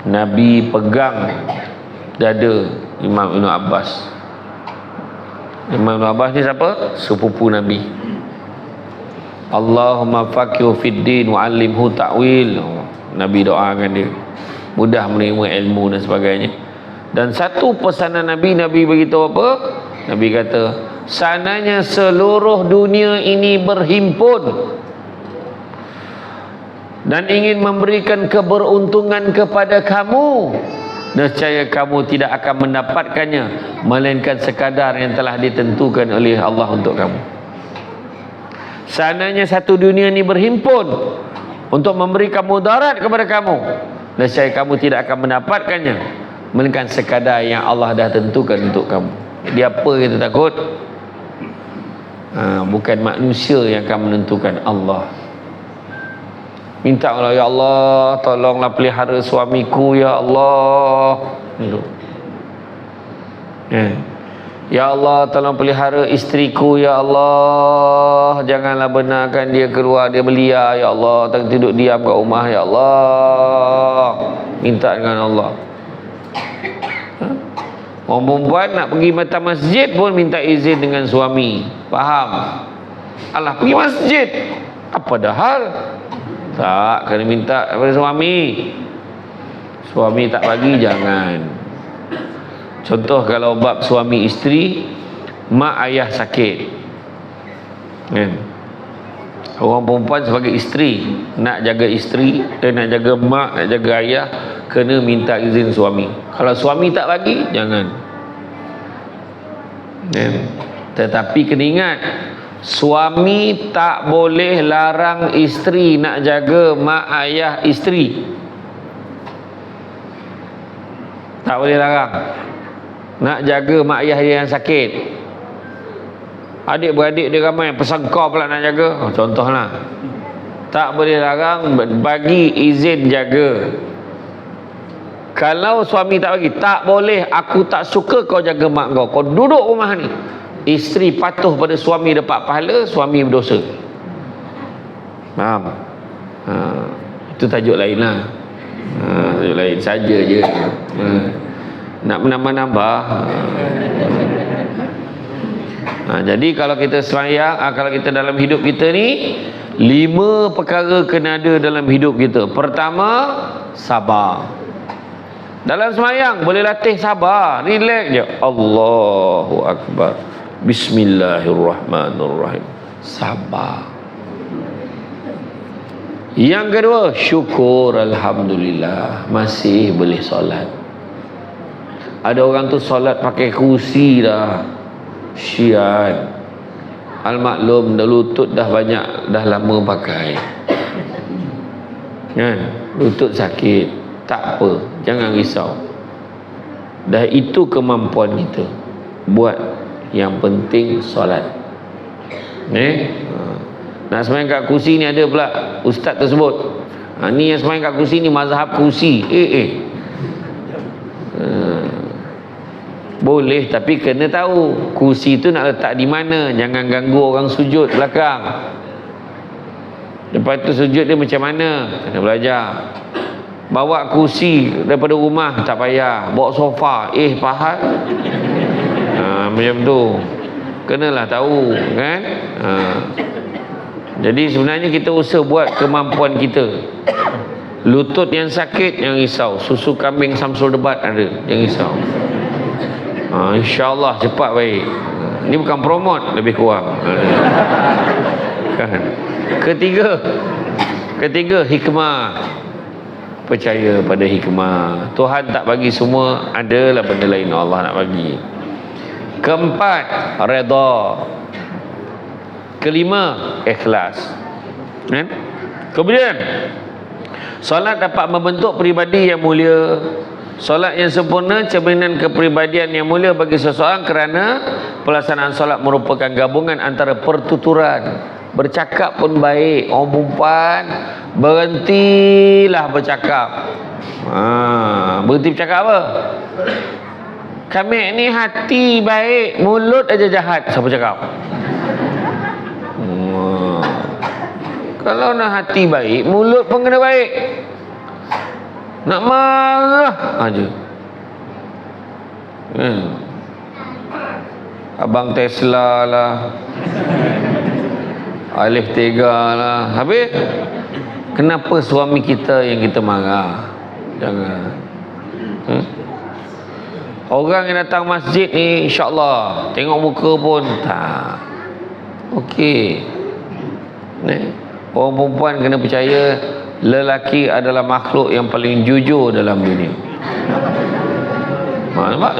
Nabi pegang dada Imam Ibnu Abbas. Imam Ibnu Abbas ni siapa? Sepupu Nabi. Allahumma faqihu fid din wa 'allimhu ta'wil. Nabi doakan dia mudah menerima ilmu dan sebagainya. Dan satu pesanan Nabi beritahu apa? Nabi kata, seandainya seluruh dunia ini berhimpun dan ingin memberikan keberuntungan kepada kamu, nescaya kamu tidak akan mendapatkannya melainkan sekadar yang telah ditentukan oleh Allah untuk kamu. Seandainya satu dunia ini berhimpun untuk memberikan mudarat kepada kamu, nescaya kamu tidak akan mendapatkannya melainkan sekadar yang Allah dah tentukan untuk kamu. Jadi apa kita takut? Bukan manusia yang akan menentukan, Allah. Minta Allah, ya Allah, tolonglah pelihara suamiku, ya Allah. Itu. Ya Allah, tolong pelihara isteriku, ya Allah. Janganlah benarkan dia keluar, dia belia, ya Allah. Tak duduk diam kat rumah, ya Allah. Minta dengan Allah. Orang perempuan nak pergi mata masjid pun minta izin dengan suami. Faham? Alah, pergi masjid. Apa dah hal? Tak, kena minta kepada suami. Suami tak bagi, jangan. Contoh kalau bab suami isteri, mak ayah sakit, kan? Orang perempuan sebagai isteri, nak jaga isteri, nak jaga mak, nak jaga ayah, kena minta izin suami. Kalau suami tak bagi, jangan. Kan? Tetapi kena ingat, suami tak boleh larang isteri nak jaga mak ayah isteri. Tak boleh larang nak jaga mak ayah dia yang sakit. Adik-beradik dia ramai, pesan kau pula nak jaga. Contohlah, tak boleh larang, bagi izin jaga. Kalau suami tak bagi, tak boleh, aku tak suka kau jaga mak kau duduk rumah ni. Isteri patuh pada suami dapat pahala, suami berdosa. Faham? Itu tajuk lain lah. Tajuk lain saja je. Nak menambah-nambah. Jadi kalau kita sembahyang, kalau kita dalam hidup kita ni, 5 perkara kena ada dalam hidup kita. Pertama, sabar. Dalam sembahyang boleh latih sabar, relax je. Allahu Akbar, Bismillahirrahmanirrahim. Sabar. Yang kedua, syukur, alhamdulillah masih boleh solat. Ada orang tu solat pakai kursi dah, syian. Al-maklum dah lutut dah banyak, dah lama pakai, kan? Lutut sakit, tak apa, jangan risau. Dah itu kemampuan kita. Buat, yang penting solat. Nak sembahyang kat kursi ni ada pula ustaz tersebut. Ni yang sembahyang kat kursi ni mazhab kursi. Boleh, tapi kena tahu kursi tu nak letak di mana. Jangan ganggu orang sujud belakang. Lepas tu sujud dia macam mana, kena belajar. Bawa kursi daripada rumah tak payah, bawa sofa, faham? Macam tu kenalah tahu, kan? Jadi sebenarnya kita usaha buat kemampuan kita. Lutut yang sakit, jangan risau. Susu kambing Samsul Debat ada, jangan risau. InsyaAllah cepat baik. Ini bukan promote, lebih kurang. Kan? Ketiga, hikmah. Percaya pada hikmah. Tuhan tak bagi semua, adalah benda lain Allah nak bagi. Keempat, redha. Kelima, ikhlas. Kan? Kemudian, solat dapat membentuk peribadi yang mulia. Solat yang sempurna cerminan kepribadian yang mulia bagi seseorang, kerana pelaksanaan solat merupakan gabungan antara pertuturan. Bercakap pun baik. Orang perempuan, berhentilah bercakap. Berhenti bercakap apa? Kami ni hati baik, mulut aja jahat. Siapa cakap? Kalau nak hati baik, mulut pun kena baik. Nak marah aja. Abang Tesla lah, Alif Tega lah. Habis kenapa suami kita yang kita marah? Jangan. Orang yang datang masjid ni, insyaAllah tengok muka pun tak okey. Orang perempuan kena percaya, lelaki adalah makhluk yang paling jujur dalam dunia. Nampak?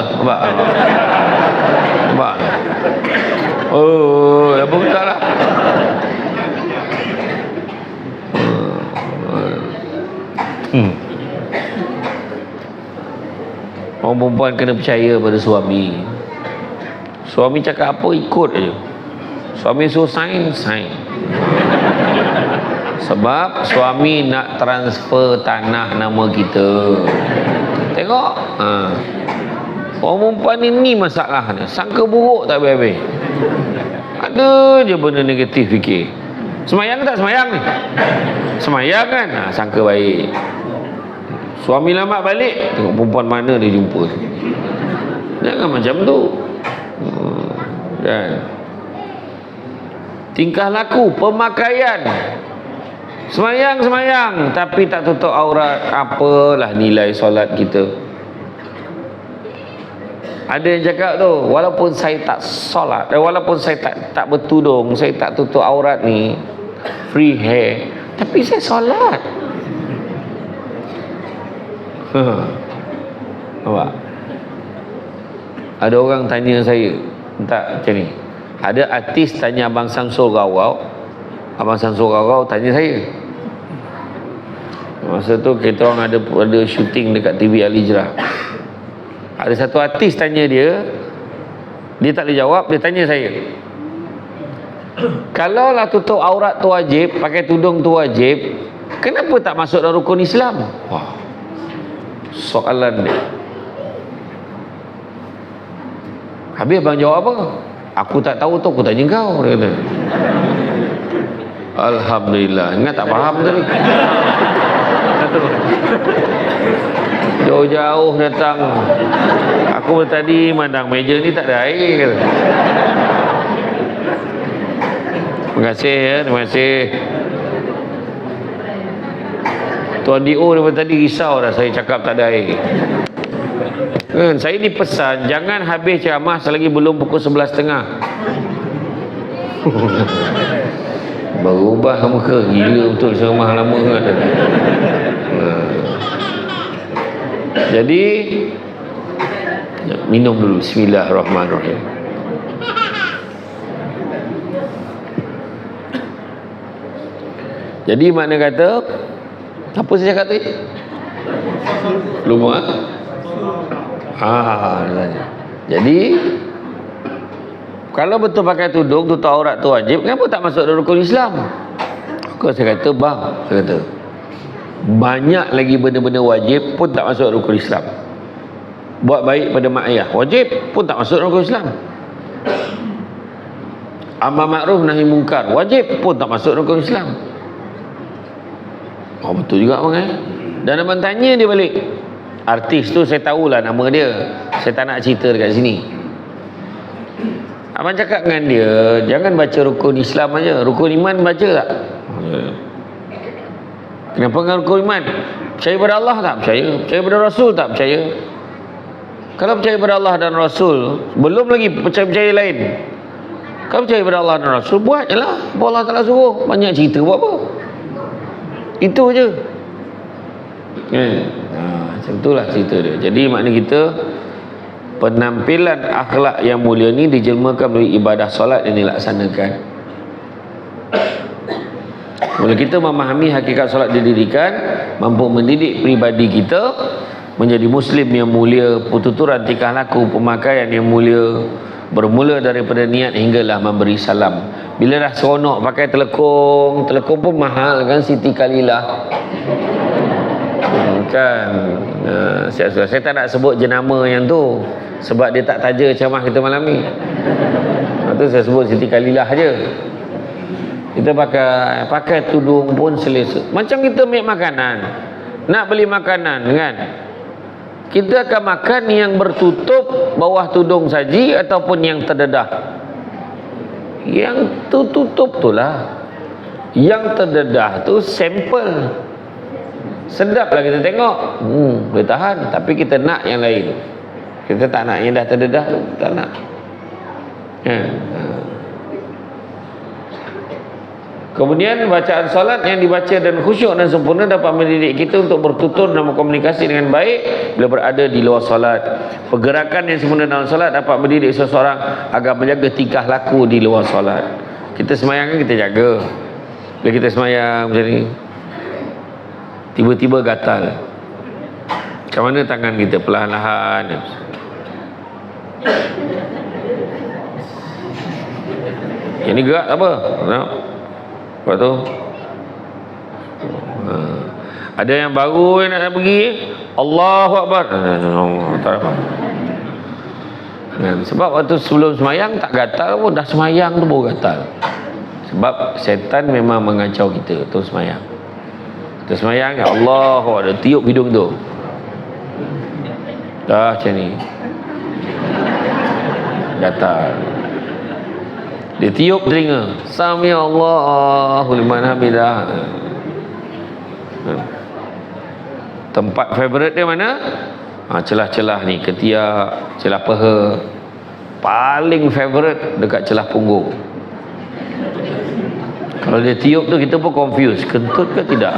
Oh, apa betul lah. Orang perempuan kena percaya pada suami. Suami cakap apa, ikut aja. Suami suruh sign. Sebab suami nak transfer tanah nama kita. Tengok, orang perempuan ni masalahnya. Sangka buruk tak habis-habis. Ada je benda negatif fikir. Semayang tak semayang ni? Semayang kan? Sangka baik. Suami lambat balik, tengok perempuan mana dia jumpa. Jangan macam tu. Kan? Tingkah laku, pemakaian. Semayang, tapi tak tutup aurat. Apalah nilai solat kita? Ada yang cakap tu, walaupun saya tak solat, walaupun saya tak bertudung, saya tak tutup aurat ni, free hair, tapi saya solat. Nampak? Ada orang tanya saya, tak macam ni. Ada artis tanya Abang Samsul Gawau. Abang Samsul Gawau tanya saya. Masa tu kita orang ada syuting dekat TV Al Hijrah. Ada satu artis tanya dia tak boleh jawab, dia tanya saya. Kalaulah tutup aurat tu wajib, pakai tudung tu wajib, kenapa tak masuk dalam rukun Islam? Wah, soalan dia. Habis abang jawab apa? Aku tak tahu tu, aku tanya kau, dia kata. Alhamdulillah. Ingat tak faham tadi. Jauh-jauh datang. Aku tadi mandang meja ni tak ada air. Terima kasih ya, terima kasih. Tuan D.O. daripada tadi risau dah saya cakap tak ada air. Saya dipesan jangan habis ceramah selagi belum pukul 11.30. Berubah muka, gila betul ceramah lama kan. Jadi minum dulu. Bismillahirrahmanirrahim. Jadi makna kata, apa saya cakap tadi? Lupa. Jadi kalau betul pakai tudung, tutup aurat tu wajib, kenapa tak masuk dalam rukun Islam? Maka saya kata, bang, saya kata, banyak lagi benda-benda wajib pun tak masuk rukun Islam. Buat baik pada mak ayah, wajib pun tak masuk rukun Islam. Amar ma'ruf nahi mungkar, wajib pun tak masuk rukun Islam. Oh, betul juga bang. Dan abang tanya dia balik. Artis tu saya tahulah nama dia, saya tak nak cerita dekat sini. Abang cakap dengan dia, jangan baca rukun Islam aja, rukun iman baca tak? Kenapa dengan rukun iman? Percaya pada Allah tak? Percaya. Percaya pada Rasul tak? Percaya. Kalau percaya pada Allah dan Rasul, belum lagi percaya lain. Kalau percaya pada Allah dan Rasul, buat je lah apa Allah Ta'ala suruh. Banyak cerita buat apa? Itu je. Macam itulah cerita dia. Jadi makna kita, penampilan akhlak yang mulia ni dijelmakan melalui ibadah solat yang dilaksanakan. Bila kita memahami hakikat solat didirikan, mampu mendidik pribadi kita menjadi muslim yang mulia, pertuturan tingkah laku, pemakaian yang mulia, bermula daripada niat hinggalah memberi salam. Bila dah seronok pakai telekung pun mahal kan, Siti Kalilah kan. Saya tak nak sebut jenama yang tu sebab dia tak taja ceramah kita malam ni. Itu saya sebut Siti Kalilah je. Kita pakai tudung pun selesa. Macam kita ambil makanan, nak beli makanan kan, kita akan makan yang bertutup bawah tudung saji ataupun yang terdedah. Yang tertutup tu lah, yang terdedah tu sampel. Sedap lah kita tengok, boleh tahan. Tapi kita nak yang lain. Kita tak nak yang dah terdedah tu, tak nak. Kemudian bacaan solat yang dibaca dan khusyuk dan sempurna dapat mendidik kita untuk bertutur dan berkomunikasi dengan baik bila berada di luar solat. Pergerakan yang sempurna dalam solat dapat mendidik seseorang agar menjaga tingkah laku di luar solat. Kita semayang kan kita jaga. Bila kita semayang macam ni, tiba-tiba gatal, macam mana tangan kita perlahan-lahan. Yang ni gerak apa? Lepas tu Ada yang baru yang nak pergi, Allahu Akbar. Tak apa. Sebab waktu sebelum semayang tak gatal pun, dah semayang tu baru gatal. Sebab setan memang mengacau kita terus semayang. Terus semayang, ya Allah, ada tiup hidung tu. Dah macam ni. Gatal. Dia tiup telinga. Sami Allahu liman hamidah. Tempat favourite dia mana? Celah-celah ni, ketiak, celah peha. Paling favourite dekat celah punggung. Kalau dia tiup tu kita pun confused. Kentut ke tidak?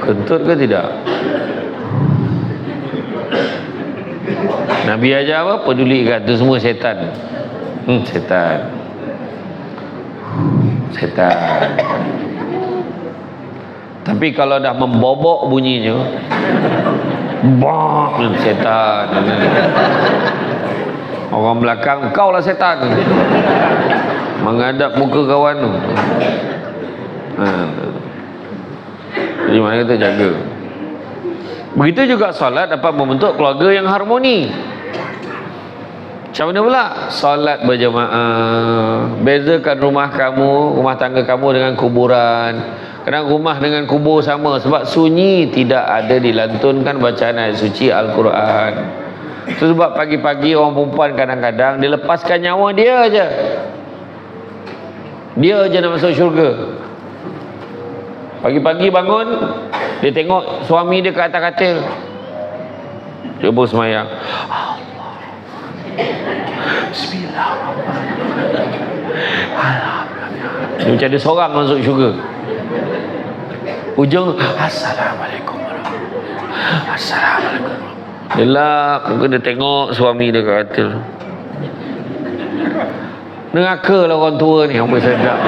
Kentut ke tidak? Nabi ajar apa? Pedulikan. Itu semua setan. Setan. Setan. Tapi kalau dah membobok bunyinya, setan. Orang belakang, kau lah setan. Menghadap muka kawan tu. Jadi mana kita jaga. Begitu juga solat dapat membentuk keluarga yang harmoni. Macam mana pula? Solat berjamaah. Bezakan rumah kamu, rumah tangga kamu dengan kuburan. Kadang rumah dengan kubur sama. Sebab sunyi tidak ada dilantunkan bacaan ayat suci Al-Quran. Itu sebab pagi-pagi orang perempuan kadang-kadang dia lepaskan nyawa dia aja. Dia aja nak masuk syurga. Pagi-pagi bangun, dia tengok suami dia ke atas katil. Dia pun semayang. Bismillahirrahmanirrahim. Dia macam dia seorang masuk syurga. Ujung, Assalamualaikum warahmatullahi. Assalamualaikum. Dia lap, mungkin dia tengok suami dia kat katil. Neraka lah orang tua ni. Apa sedap.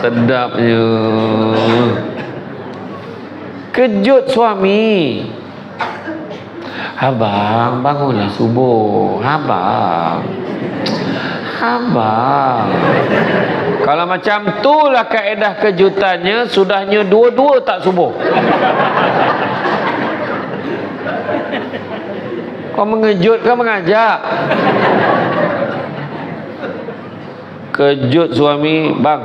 Sedapnya. Kejut suami. Abang, bangunlah subuh. Abang. Kalau macam tu lah kaedah kejutannya, sudahnya dua-dua tak subuh. Kau mengejut ke mengajak? Kejut suami, bang,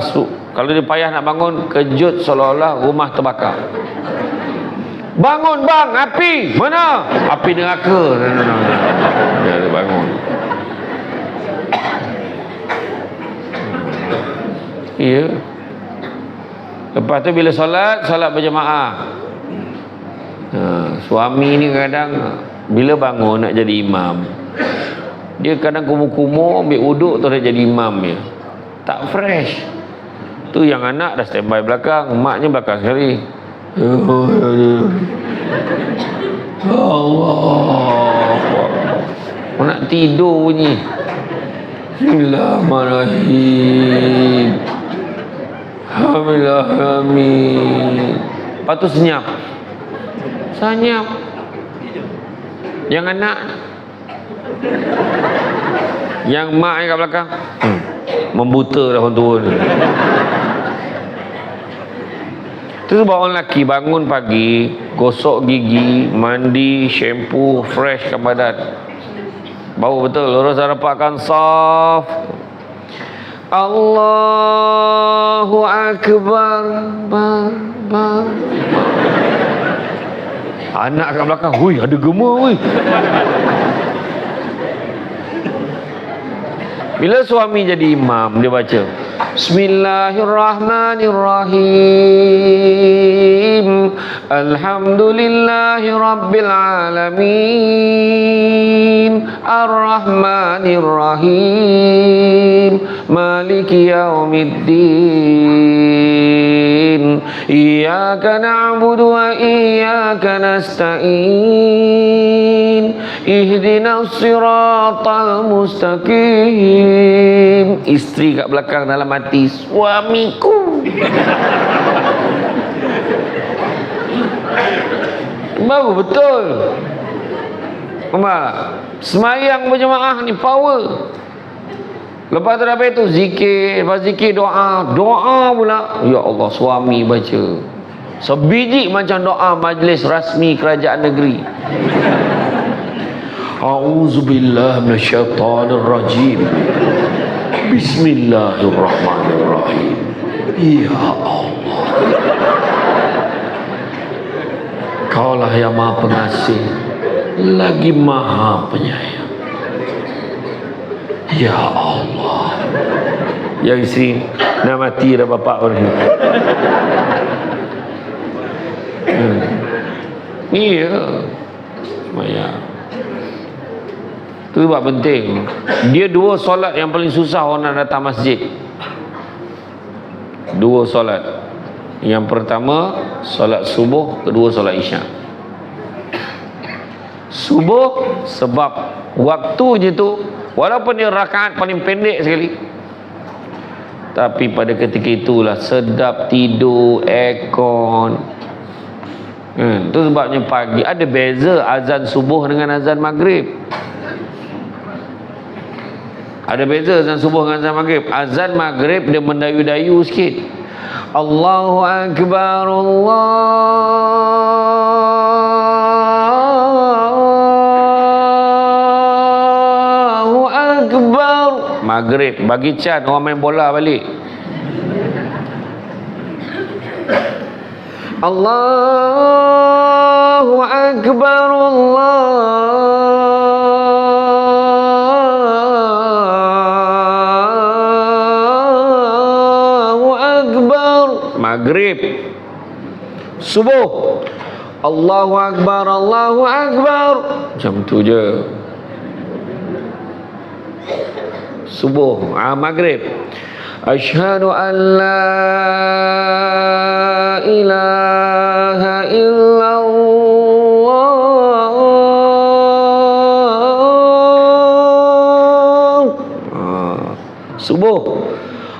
kalau dia payah nak bangun, kejut seolah-olah rumah terbakar. Bangun bang, api. Mana? Api neraka. Dia bangun. Ya. Lepas tu bila solat berjamaah. Suami ni kadang bila bangun nak jadi imam, dia kadang kumuh-kumuh ambil wuduk tu dah jadi imam dia. Tak fresh. Tu yang anak dah standby belakang, maknya belakang sekali. Allah. Nak tidur bunyi. Bismillahirrahmanirrahim. Amin. Lepas tu senyap. Yang anak, yang mak yang kat belakang, membuta dah orang tua ni. Itu sebab orang lelaki bangun pagi, gosok gigi, mandi, shampoo, freshkan badan. Bau betul, lurus rapatkan saf. Allahu Akbar. Anak kat belakang, hui, ada gema hui. Bila suami jadi imam, dia baca Bismillahirrahmanirrahim. Alhamdulillahi Rabbil Alamin. Ar-Rahmanirrahim. Maliki Yaumiddin. Iyyaka na'budu wa iyyaka nasta'in. Ihdinas siratal mustaqim. Isteri kat belakang dalam hati, suamiku. Baru betul. Semayang berjemaah ni power. Lepas tu habis tu zikir, lepas zikir doa pula. Ya Allah, suami baca sebiji macam doa majlis rasmi kerajaan negeri. A'udzubillahi minasyaitonirrajim. Bismillahirrahmanirrahim. Ya Allah, Kaulah yang Maha Pengasih lagi Maha Penyayang. Ya Allah. Yang isteri nak mati dah bapak orang ni. Iya. Semayang. Itu sebab penting. Dia dua solat yang paling susah orang nak datang masjid. Dua solat. Yang pertama solat subuh, kedua solat isyak. Subuh sebab waktunya tu walaupun dia rakaat paling pendek sekali, tapi pada ketika itulah sedap tidur, aircon. Itu sebabnya pagi ada beza azan subuh dengan azan maghrib. Ada beza azan subuh dengan azan maghrib. Azan maghrib dia mendayu-dayu sikit. Allahu Akbar, Allahu Akbar. Maghrib bagi can orang main bola balik. Allahu Akbar, Allahu Akbar. Maghrib. Subuh Allahu Akbar, Allahu Akbar. Macam tu je. Subuh. Maghrib. Asyhadu an la ilaha illallah. Subuh.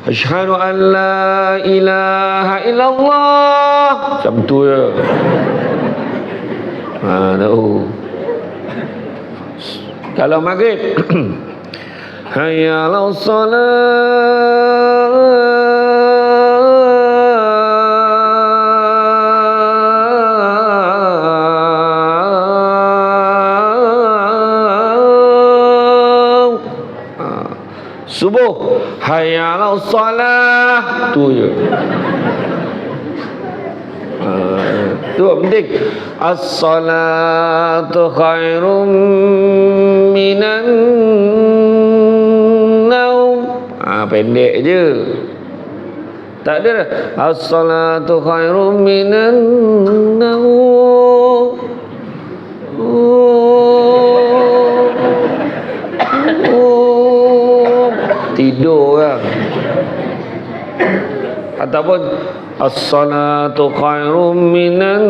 Asyhadu an la ilaha illallah. Macam tu je. Tahu. Kalau maghrib hayya 'alas salat. Subuh hayya 'alas salah. Tu je. Tu penting. As-salatu khairum minan naum. Pendek je. Tak ada dah. As-salatu khairum minan naum. Tidur kan. Ataupun as-salatu khairum minan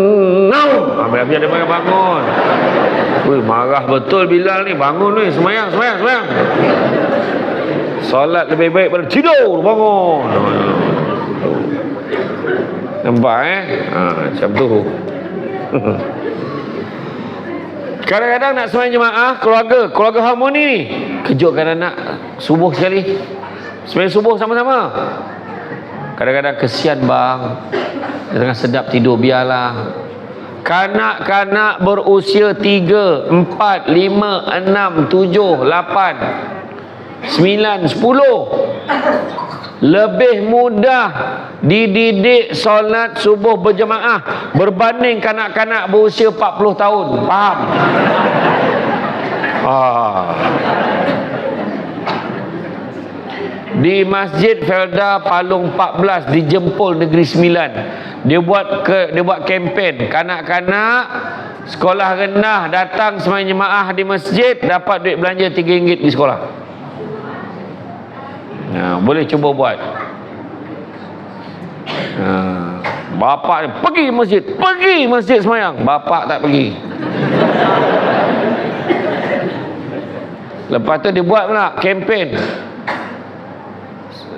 naum. Habis ada bangun. Wih, marah betul Bilal ni. Bangun ni, semayang. Solat lebih baik pada tidur, bangun. Nampak macam tu. Kadang-kadang nak semayang jemaah keluarga harmoni ni, kejutkan anak subuh sekali. Semayang subuh sama-sama. Kadang-kadang kesian bang, dia tengah sedap tidur, biarlah. Kanak-kanak berusia 3, 4, 5, 6, 7, 8, 9, 10 lebih mudah dididik solat subuh berjemaah berbanding kanak-kanak berusia 40 tahun. Faham? Di Masjid Felda Palung 14 di Jempol Negeri Sembilan, dia buat kempen kanak-kanak sekolah rendah datang semayang jemaah di masjid, dapat duit belanja RM3 di sekolah. Boleh cuba buat. Bapak ni pergi masjid semayang, bapak tak pergi. Lepas tu dia buat pula kempen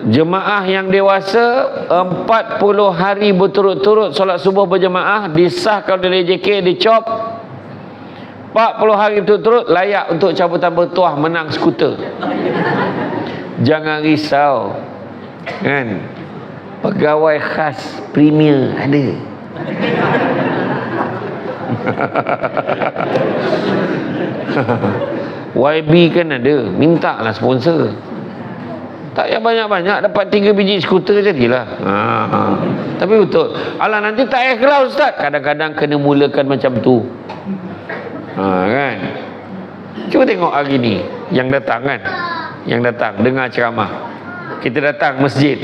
jemaah yang dewasa 40 hari berturut-turut solat subuh berjemaah, disahkan oleh JK, dicop 40 hari berturut-turut layak untuk cabutan bertuah, menang skuter. Jangan risau. Kan? Pegawai khas premier ada. YB kan ada, minta lah sponsor. Tak payah banyak-banyak, dapat 3 biji skuter jadilah. Tapi betul, alah nanti tak ikhlas ustaz. Kadang-kadang kena mulakan macam tu. Kan? Cuba tengok hari ni yang datang kan, yang datang dengar ceramah. Kita datang masjid,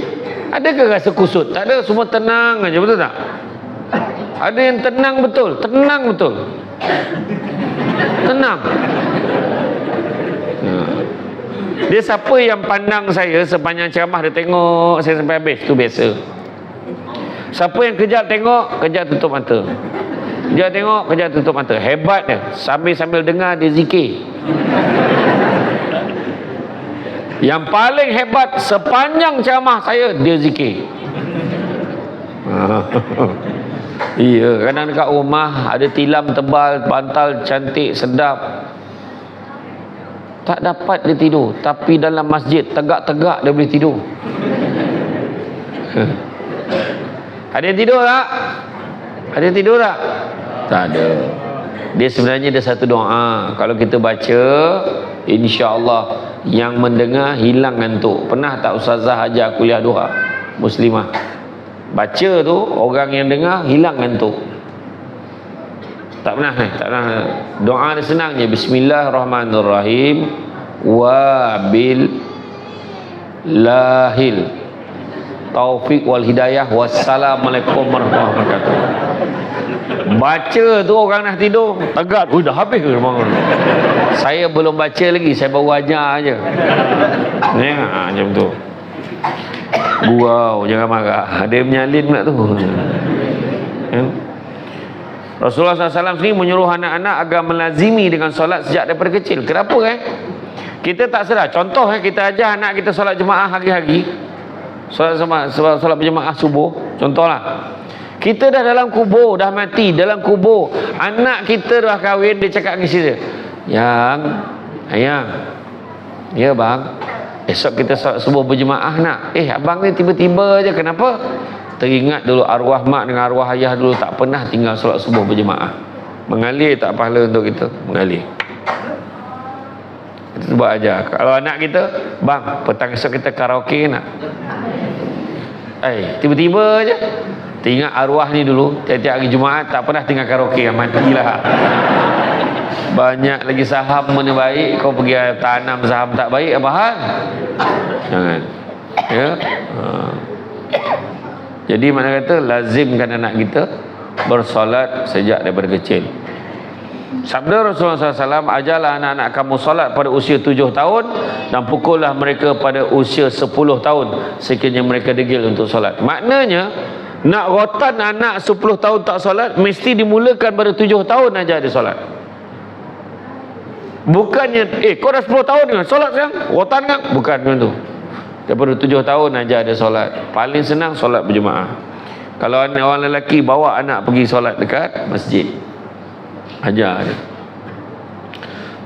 adakah rasa kusut? Tak ada, semua tenang aja, betul tak? Ada yang tenang betul, tenang betul. Tenang. Dia siapa yang pandang saya sepanjang ceramah, dia tengok saya sampai habis, tu biasa. Siapa yang kejap tengok, kejap tutup mata. Kejap tengok, kejap tutup mata. Hebat dia, sambil-sambil dengar dia zikir. Yang paling hebat sepanjang ceramah saya, dia zikir. Iya, kadang dekat rumah ada tilam tebal, bantal cantik, sedap. Tak dapat dia tidur. Tapi dalam masjid, tegak-tegak dia boleh tidur. Ada yang tidur tak? Ada yang tidur tak? Tak ada. Dia sebenarnya ada satu doa. Kalau kita baca, insya-Allah yang mendengar hilang ngantuk. Pernah tak Ustazah ajar kuliah duha Muslimah? Baca tu, orang yang dengar hilang ngantuk. Tak pernah tak pernah. Doa dia senang je. Bismillahirrahmanirrahim. Wabil lahil taufik wal hidayah. Wassalamualaikum warahmatullahi wabarakatuh. Baca tu orang dah tidur, tegak. Dah habis ke bangun? Saya belum baca lagi, saya baru ajar aje. Ya, macam tu. Gurau, jangan marah. Dia menyalin pula tu. Ya. Rasulullah SAW sendiri menyuruh anak-anak agar melazimi dengan solat sejak daripada kecil. Kenapa kita tak sedar. Contoh kita ajar anak kita solat jemaah hari-hari. Solat berjemaah subuh. Contohlah. Kita dah dalam kubur, dah mati dalam kubur. Anak kita dah kahwin, dia cakap dengan isteri dia, Ayang, ya bang, esok kita solat subuh berjemaah nak. Abang ni tiba-tiba je, kenapa? Teringat dulu arwah mak dengan arwah ayah dulu tak pernah tinggal solat subuh berjemaah. Mengalir tak pahala untuk kita? Mengalir. Kita buat aja. Kalau anak kita, bang, petang esok kita karaoke nak? Tiba-tiba je teringat arwah ni dulu, tiap-tiap hari Jumaat tak pernah tinggal karaoke. Matilah. Banyak lagi saham mana baik, kau pergi tanam saham tak baik, apa hal? Jangan. Ya. Jadi mana kata lazimkan anak kita bersolat sejak daripada kecil. Sabda Rasulullah SAW, ajarlah anak-anak kamu solat pada usia 7 tahun dan pukullah mereka pada usia 10 tahun sekiranya mereka degil untuk solat. Maknanya nak rotan anak 10 tahun tak solat, mesti dimulakan pada 7 tahun aja dia solat. Bukannya kau dah 10 tahun kan solat sekarang, rotan kan? Bukan macam tu. Daripada 7 tahun aja ada solat. Paling senang solat berjemaah. Kalau orang lelaki bawa anak pergi solat dekat masjid, ajar dia.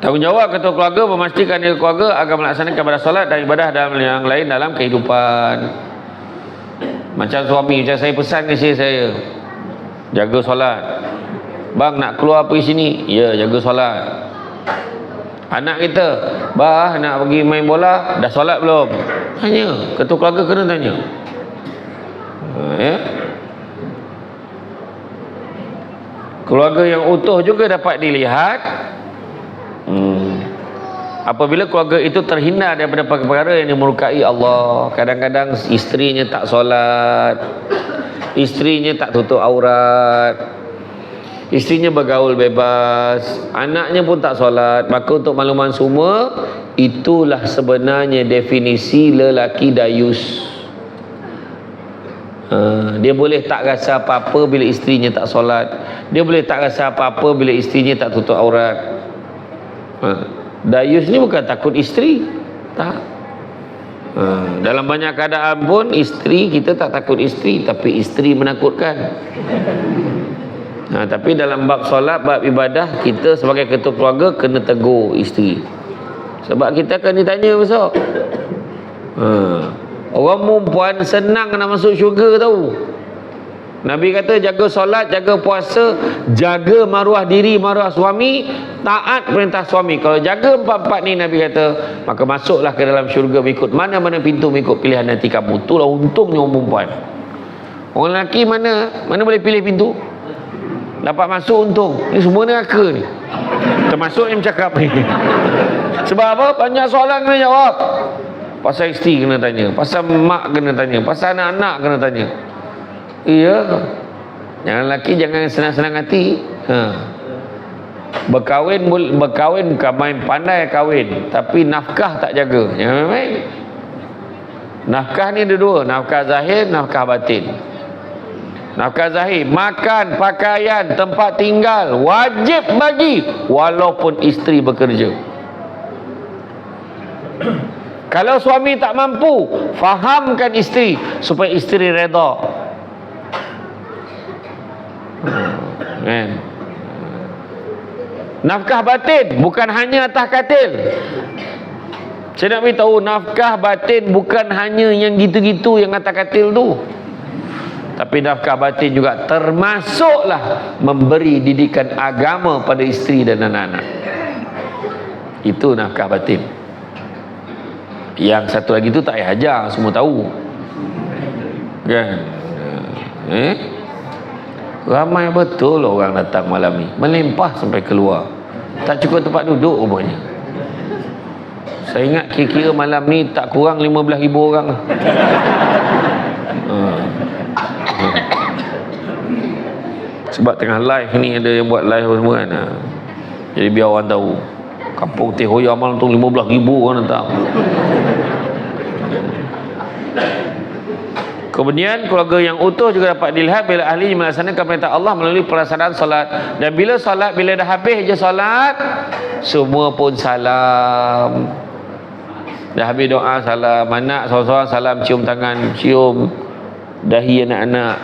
Tanggungjawab ketua keluarga memastikan dia keluarga agar melaksanakan ibadah solat dan ibadah dalam yang lain dalam kehidupan. Macam suami, macam saya pesan ke isteri saya, jaga solat. Bang nak keluar pergi sini, ya jaga solat. Anak kita, bah nak pergi main bola, dah solat belum? Tanya, ketua keluarga kena tanya. Ya. Keluarga yang utuh juga dapat dilihat. Apabila keluarga itu terhindar daripada perkara yang dimurkai Allah. Kadang-kadang isterinya tak solat, isterinya tak tutup aurat, isterinya bergaul bebas, anaknya pun tak solat. Maka untuk makluman semua, itulah sebenarnya definisi lelaki dayus. Dia boleh tak rasa apa-apa bila isterinya tak solat. Dia boleh tak rasa apa-apa bila isterinya tak tutup aurat. Dayus ni bukan takut isteri, tak. Dalam banyak keadaan pun isteri kita tak takut isteri, tapi isteri menakutkan. Tapi dalam bab solat, bab ibadah, kita sebagai ketua keluarga kena tegur isteri. Sebab kita akan ditanya besok. Orang perempuan senang nak masuk syurga tahu. Nabi kata jaga solat, jaga puasa, jaga maruah diri, maruah suami, taat perintah suami. Kalau jaga empat-empat ni, Nabi kata, maka masuklah ke dalam syurga mengikut mana-mana pintu, mengikut pilihan hati kamu. Itulah untungnya orang perempuan. Orang lelaki mana boleh pilih pintu? Dapat masuk untung. Ni semua neraka ni. Termasuk yang bercakap ni. Sebab apa? Banyak soalan kena jawab. Pasal isteri kena tanya, pasal mak kena tanya, pasal anak-anak kena tanya. Iya. Yang lelaki jangan senang-senang hati. Berkahwin bukan main pandai kahwin, tapi nafkah tak jaga. Jangan main-main. Nafkah ni ada dua, nafkah zahir, nafkah batin. Nafkah zahir, makan, pakaian, tempat tinggal wajib bagi walaupun isteri bekerja. Kalau suami tak mampu, fahamkan isteri supaya isteri redha. Kan? Nafkah batin bukan hanya atas katil. Saya nak beritahu, nafkah batin bukan hanya yang gitu-gitu yang atas katil tu. Tapi nafkah batin juga termasuklah memberi didikan agama pada isteri dan anak-anak. Itu nafkah batin. Yang satu lagi tu tak payah ajar, semua tahu. Kan? Ramai betul orang datang malam ni, melimpah sampai keluar. Tak cukup tempat duduk rupanya. Saya ingat kira-kira malam ni tak kurang 15,000 orang. Sebab tengah live ni ada yang buat live semua kan. Jadi biar orang tahu. Kampung Teh Hoya malam tu 15,000 orang datang. Kemudian keluarga yang utuh juga dapat dilihat bila ahli melaksanakan perintah Allah melalui pelaksanaan solat. Dan bila solat, bila dah habis je solat, semua pun salam. Dah habis doa, salam. Anak seorang-seorang salam, cium tangan, cium dahi anak-anak.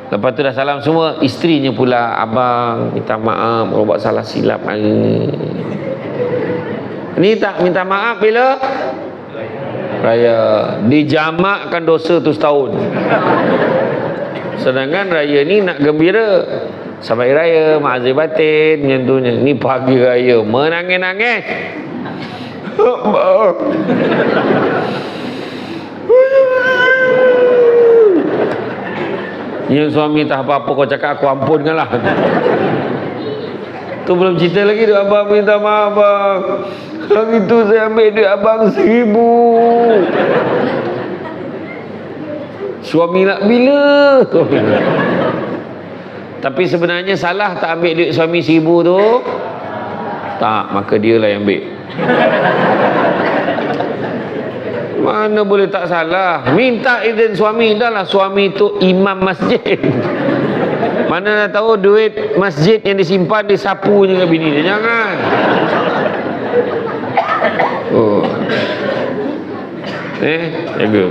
Lepas tu dah salam semua, isterinya pula, abang minta maaf kalau buat salah silap hari ni. Ni tak minta maaf bila raya, dijamakkan dosa tu setahun. Sedangkan raya ni nak gembira, selamat hari raya, maazir batin, macam tu. Ni pagi raya menangis-nangis. Yang suami tak apa-apa kau cakap, aku ampunkan lah. Tu belum cerita lagi tu, abang minta maaf abang, hari tu saya ambil duit abang 1,000. Suami nak bila? Tapi sebenarnya salah tak ambil duit suami 1,000 tu? Tak, maka dia lah yang ambil. Mana boleh tak salah? Minta izin suami. Dah lah suami tu imam masjid. Mana nak tahu duit masjid yang disimpan disapu je ke bini dia. Jangan. Jaga.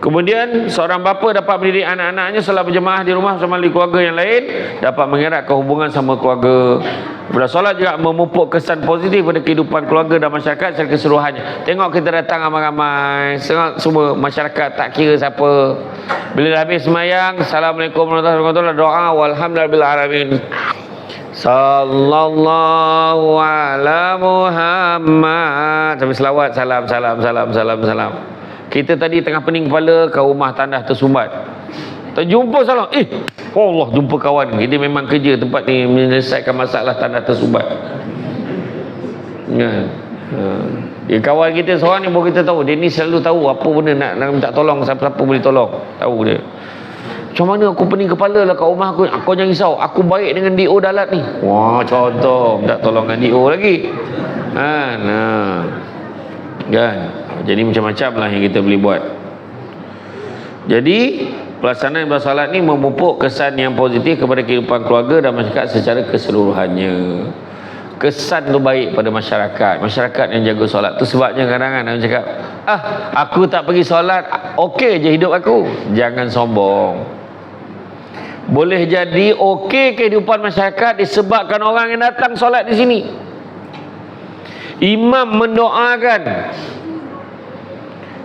Kemudian seorang bapa dapat mendidik anak-anaknya solat berjemaah di rumah bersama keluarga yang lain, dapat mengeratkan hubungan sama keluarga. Bila solat juga memupuk kesan positif pada kehidupan keluarga dan masyarakat secara keseluruhannya. Tengok kita datang ramai-ramai, semua masyarakat tak kira siapa. Bila dah habis semayang, Assalamualaikum warahmatullahi wabarakatuh, doa walhamdulillahil alamin. Sallallahu ala Muhammad. Sampai selawat, salam. Kita tadi tengah pening kepala, kat rumah tandas tersumbat. Tak jumpa salam. Allah, jumpa kawan. Dia memang kerja tempat ni menyelesaikan masalah tandas tersumbat. Dia kawan kita seorang ni baru kita tahu. Dia ni selalu tahu apa benda nak minta tolong, siapa-siapa boleh tolong. Tahu dia. Macam mana aku pening kepala lah kat rumah aku. Aku jangan risau, aku baik dengan DO Dalat ni. Wah, contoh minta tolong dengan DO lagi. Kan? Jadi macam-macam lah yang kita boleh buat. Jadi pelaksanaan ibadah salat ni memupuk kesan yang positif kepada kehidupan keluarga dan masyarakat secara keseluruhannya. Kesan tu baik pada masyarakat yang jaga solat. Tu sebabnya kadang-kadang orang cakap, aku tak pergi solat, okey je hidup aku. Jangan sombong. Boleh jadi okey kehidupan masyarakat disebabkan orang yang datang solat di sini. Imam mendoakan.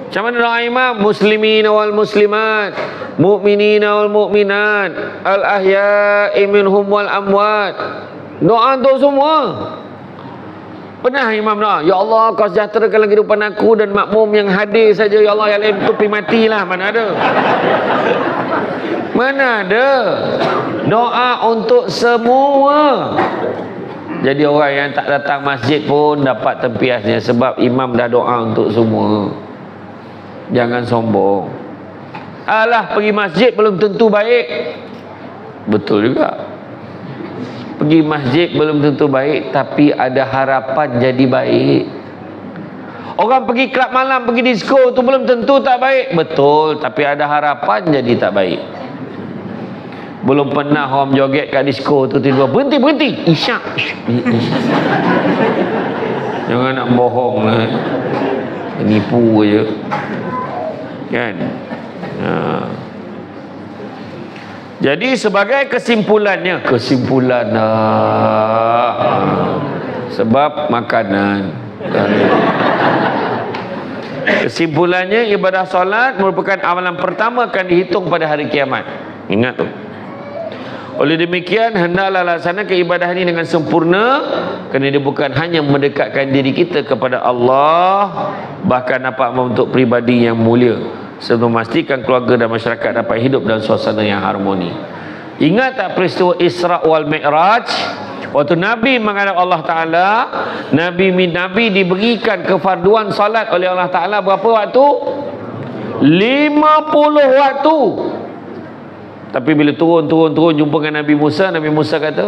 Macam mana doa imam? Muslimin wal muslimat, mu'minin wal mu'minat, al ahya'i minhum wal amwat. Doa untuk semua. Pernah imam doa, ya Allah kau sejahterakanlah kehidupan aku dan makmum yang hadir saja, ya Allah, yang lain tu pergi matilah. Mana ada? Mana ada? Doa untuk semua. Jadi orang yang tak datang masjid pun dapat tempiasnya sebab imam dah doa untuk semua. Jangan sombong. Alah, pergi masjid belum tentu baik. Betul juga. Pergi masjid belum tentu baik, tapi ada harapan jadi baik. Orang pergi kelab malam, pergi disko tu belum tentu tak baik. Betul, tapi ada harapan jadi tak baik. Belum pernah orang joget kat disko tu tiba-tiba berhenti. Isyak. Jangan nak bohong lah. Nipu je. Kan? Jadi sebagai kesimpulannya, sebab makanan. Kesimpulannya, ibadah solat merupakan amalan pertama akan dihitung pada hari kiamat. Ingat tu. Oleh demikian, hendaklah laksanakan ibadah ini dengan sempurna, kerana dia bukan hanya mendekatkan diri kita kepada Allah, bahkan dapat membentuk pribadi yang mulia, serta memastikan keluarga dan masyarakat dapat hidup dalam suasana yang harmoni. Ingat tak peristiwa Isra wal Mi'raj? Waktu Nabi menghadap Allah Ta'ala, Nabi diberikan kefarduan salat oleh Allah Ta'ala berapa waktu? 50 waktu. Tapi bila turun jumpa dengan Nabi Musa kata,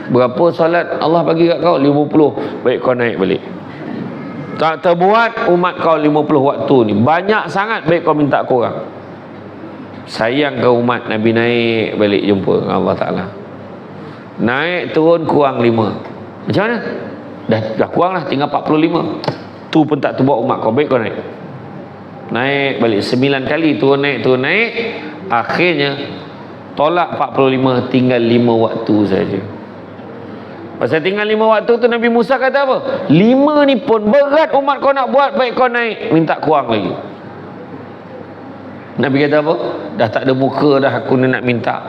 berapa solat Allah bagi kat kau? 50. Baik, kau naik balik. Tak terbuat umat kau 50 waktu ni. Banyak sangat, baik kau minta korang. Sayang ke umat, Nabi naik balik jumpa dengan Allah Ta'ala. Naik turun kurang 5. Macam mana? Dah kurang lah, tinggal 45. Tu pun tak terbuat umat kau, baik kau naik. Naik balik 9 kali, turun naik. Akhirnya tolak 45, tinggal 5 waktu saja. Pasal tinggal 5 waktu tu Nabi Musa kata apa? 5 ni pun berat umat kau nak buat, baik kau naik, minta kurang lagi. Nabi kata apa? Dah tak ada muka dah aku ni nak minta.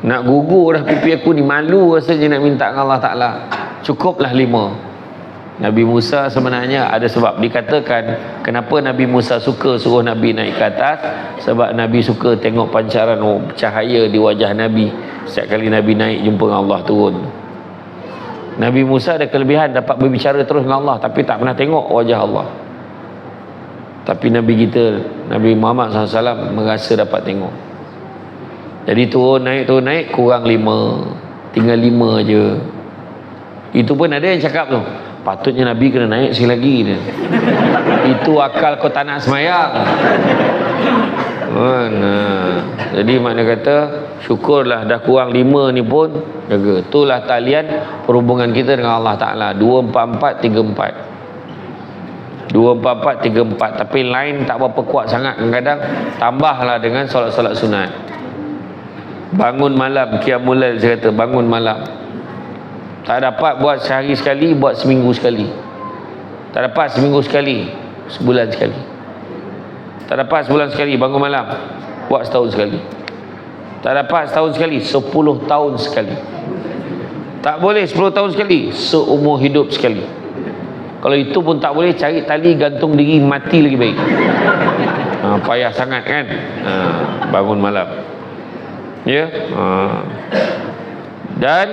Nak gugur dah pipi aku ni, malu rasanya nak minta dengan Allah Ta'ala. Cukuplah 5. Nabi Musa sebenarnya ada sebab. Dikatakan kenapa Nabi Musa suka suruh Nabi naik ke atas, sebab Nabi suka tengok pancaran cahaya di wajah Nabi setiap kali Nabi naik jumpa dengan Allah turun. Nabi Musa ada kelebihan dapat berbicara terus dengan Allah, tapi tak pernah tengok wajah Allah. Tapi Nabi kita, Nabi Muhammad SAW merasa dapat tengok. Jadi turun naik kurang 5, tinggal 5 je. Itu pun ada yang cakap tu, patutnya Nabi kena naik sekali lagi dia. Itu akal kau tak nak semayang. Jadi makna kata syukurlah dah kurang 5 ni pun jaga. Itulah talian perhubungan kita dengan Allah Ta'ala. 244 244. Tapi lain tak berapa kuat sangat. Kadang-kadang tambahlah dengan solat-solat sunat. Bangun malam, qiyamul lail, saya kata bangun malam. Tak dapat buat sehari sekali, buat seminggu sekali. Tak dapat seminggu sekali, sebulan sekali. Tak dapat sebulan sekali, bangun malam, buat setahun sekali. Tak dapat setahun sekali, 10 tahun sekali. Tak boleh 10 tahun sekali, seumur hidup sekali. Kalau itu pun tak boleh, cari tali gantung diri, mati lagi baik. Payah sangat kan. Bangun malam. Ya. Dan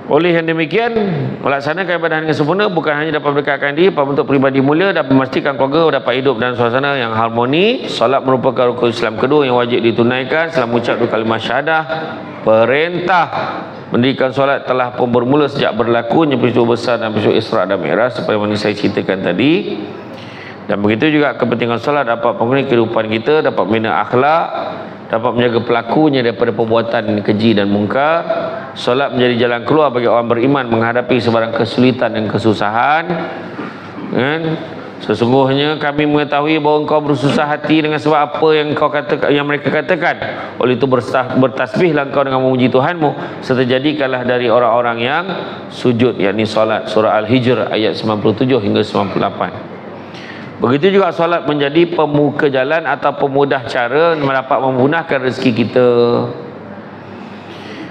oleh yang demikian, melaksanakan ibadah dengan sempurna bukan hanya dapat mendekatkan diri pada bentuk pribadi mulia, dapat memastikan keluarga dapat hidup dalam suasana yang harmoni. Solat merupakan rukun Islam kedua yang wajib ditunaikan setelah mengucap dua kalimah syahadah. Perintah mendirikan solat telah pun bermula sejak berlakunya peristiwa besar dan peristiwa Isra dan Mi'raj seperti yang saya ceritakan tadi. Dan begitu juga kepentingan solat dapat mempengaruhi kehidupan kita, dapat membina akhlak, dapat menjaga pelakunya daripada perbuatan keji dan mungkar. Solat menjadi jalan keluar bagi orang beriman menghadapi sebarang kesulitan dan kesusahan. Sesungguhnya kami mengetahui bahawa engkau bersusah hati dengan sebab apa yang kau kata, yang mereka katakan. Oleh itu bertasbihlah engkau dengan memuji Tuhanmu, serta jadikanlah dari orang-orang yang sujud, yakni solat. Surah Al-Hijr ayat 97 hingga 98. Begitu juga solat menjadi pemuka jalan atau pemudah cara mendapat memudahkan rezeki kita.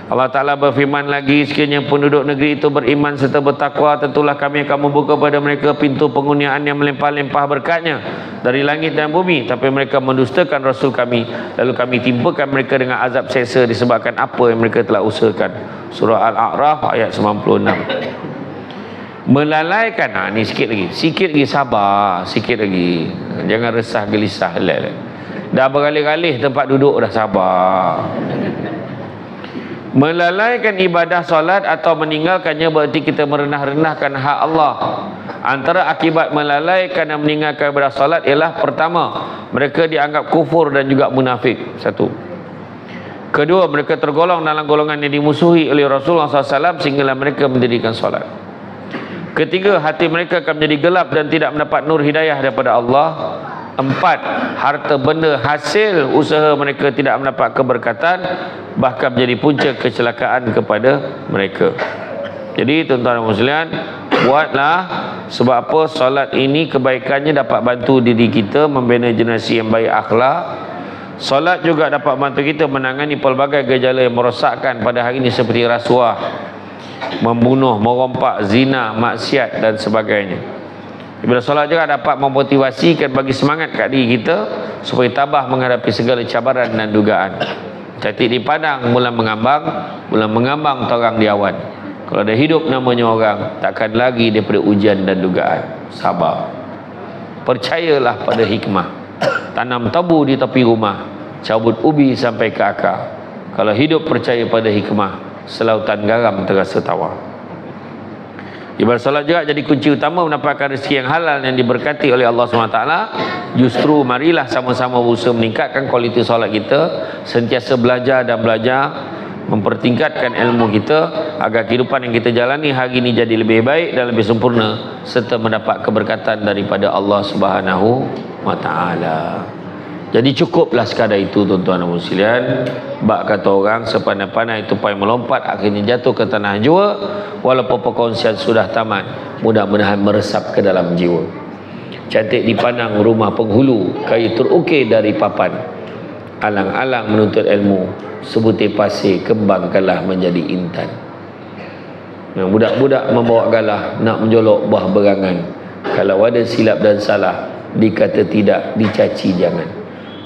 Allah Ta'ala berfirman lagi, sekiranya penduduk negeri itu beriman serta bertakwa, tentulah kami akan membuka kepada mereka pintu pengurniaan yang melimpah-limpah berkatnya dari langit dan bumi. Tapi mereka mendustakan Rasul kami, lalu kami timpakan mereka dengan azab seksa disebabkan apa yang mereka telah usahakan. Surah Al-A'raf ayat 96. Melalaikan, ni sikit lagi sabar, sikit lagi, jangan resah gelisah. Dah bergalih-galih tempat duduk, dah sabar. Melalaikan ibadah solat atau meninggalkannya berarti kita merendah-rendahkan hak Allah. Antara akibat melalaikan dan meninggalkan ibadah solat ialah, pertama, mereka dianggap kufur dan juga munafik. Satu. Kedua, mereka tergolong dalam golongan yang dimusuhi oleh Rasulullah SAW sehinggalah mereka mendirikan solat. Ketiga, hati mereka akan menjadi gelap dan tidak mendapat nur hidayah daripada Allah. Empat, harta benda hasil usaha mereka tidak mendapat keberkatan, bahkan menjadi punca kecelakaan kepada mereka. Jadi tuan-tuan dan muslimin, buatlah. Sebab apa? Solat ini kebaikannya dapat bantu diri kita membina generasi yang baik akhlak. Solat juga dapat bantu kita menangani pelbagai gejala yang merosakkan pada hari ini seperti rasuah, membunuh, merompak, zina, maksiat dan sebagainya. Bila solat juga dapat memotivasikan bagi semangat kat diri kita supaya tabah menghadapi segala cabaran dan dugaan. Cantik dipandang, bulan mengambang torang di awan. Kalau ada hidup namanya orang, takkan lagi daripada ujian dan dugaan. Sabar. Percayalah pada hikmah. Tanam tabu di tepi rumah, cabut ubi sampai ke akar. Kalau hidup percaya pada hikmah, selautan garam terasa tawar. Ibadah solat juga jadi kunci utama mendapatkan rezeki yang halal yang diberkati oleh Allah SWT. Justru marilah sama-sama berusaha meningkatkan kualiti solat kita, sentiasa belajar dan belajar, mempertingkatkan ilmu kita agar kehidupan yang kita jalani hari ini jadi lebih baik dan lebih sempurna, serta mendapat keberkatan daripada Allah SWT. Jadi cukuplah sekadar itu tuan-tuan dan muslimin. Bak kata orang, sepandai-pandai tupai melompat akhirnya jatuh ke tanah jua. Walaupun perkongsian sudah tamat, mudah-mudahan meresap ke dalam jiwa. Cantik dipandang rumah penghulu, kayu terukir dari papan. Alang-alang menuntut ilmu, sebutir pasir kembangkanlah menjadi intan. Budak-budak membawa galah nak menjolok buah berangan. Kalau ada silap dan salah, dikata tidak, dicaci jangan.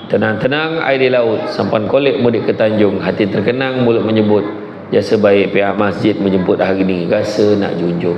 Tenang-tenang air di laut, sampan kolek mudik ke Tanjung. Hati terkenang mulut menyebut, jasa baik pihak masjid menjemput hari ini, rasa nak junjung.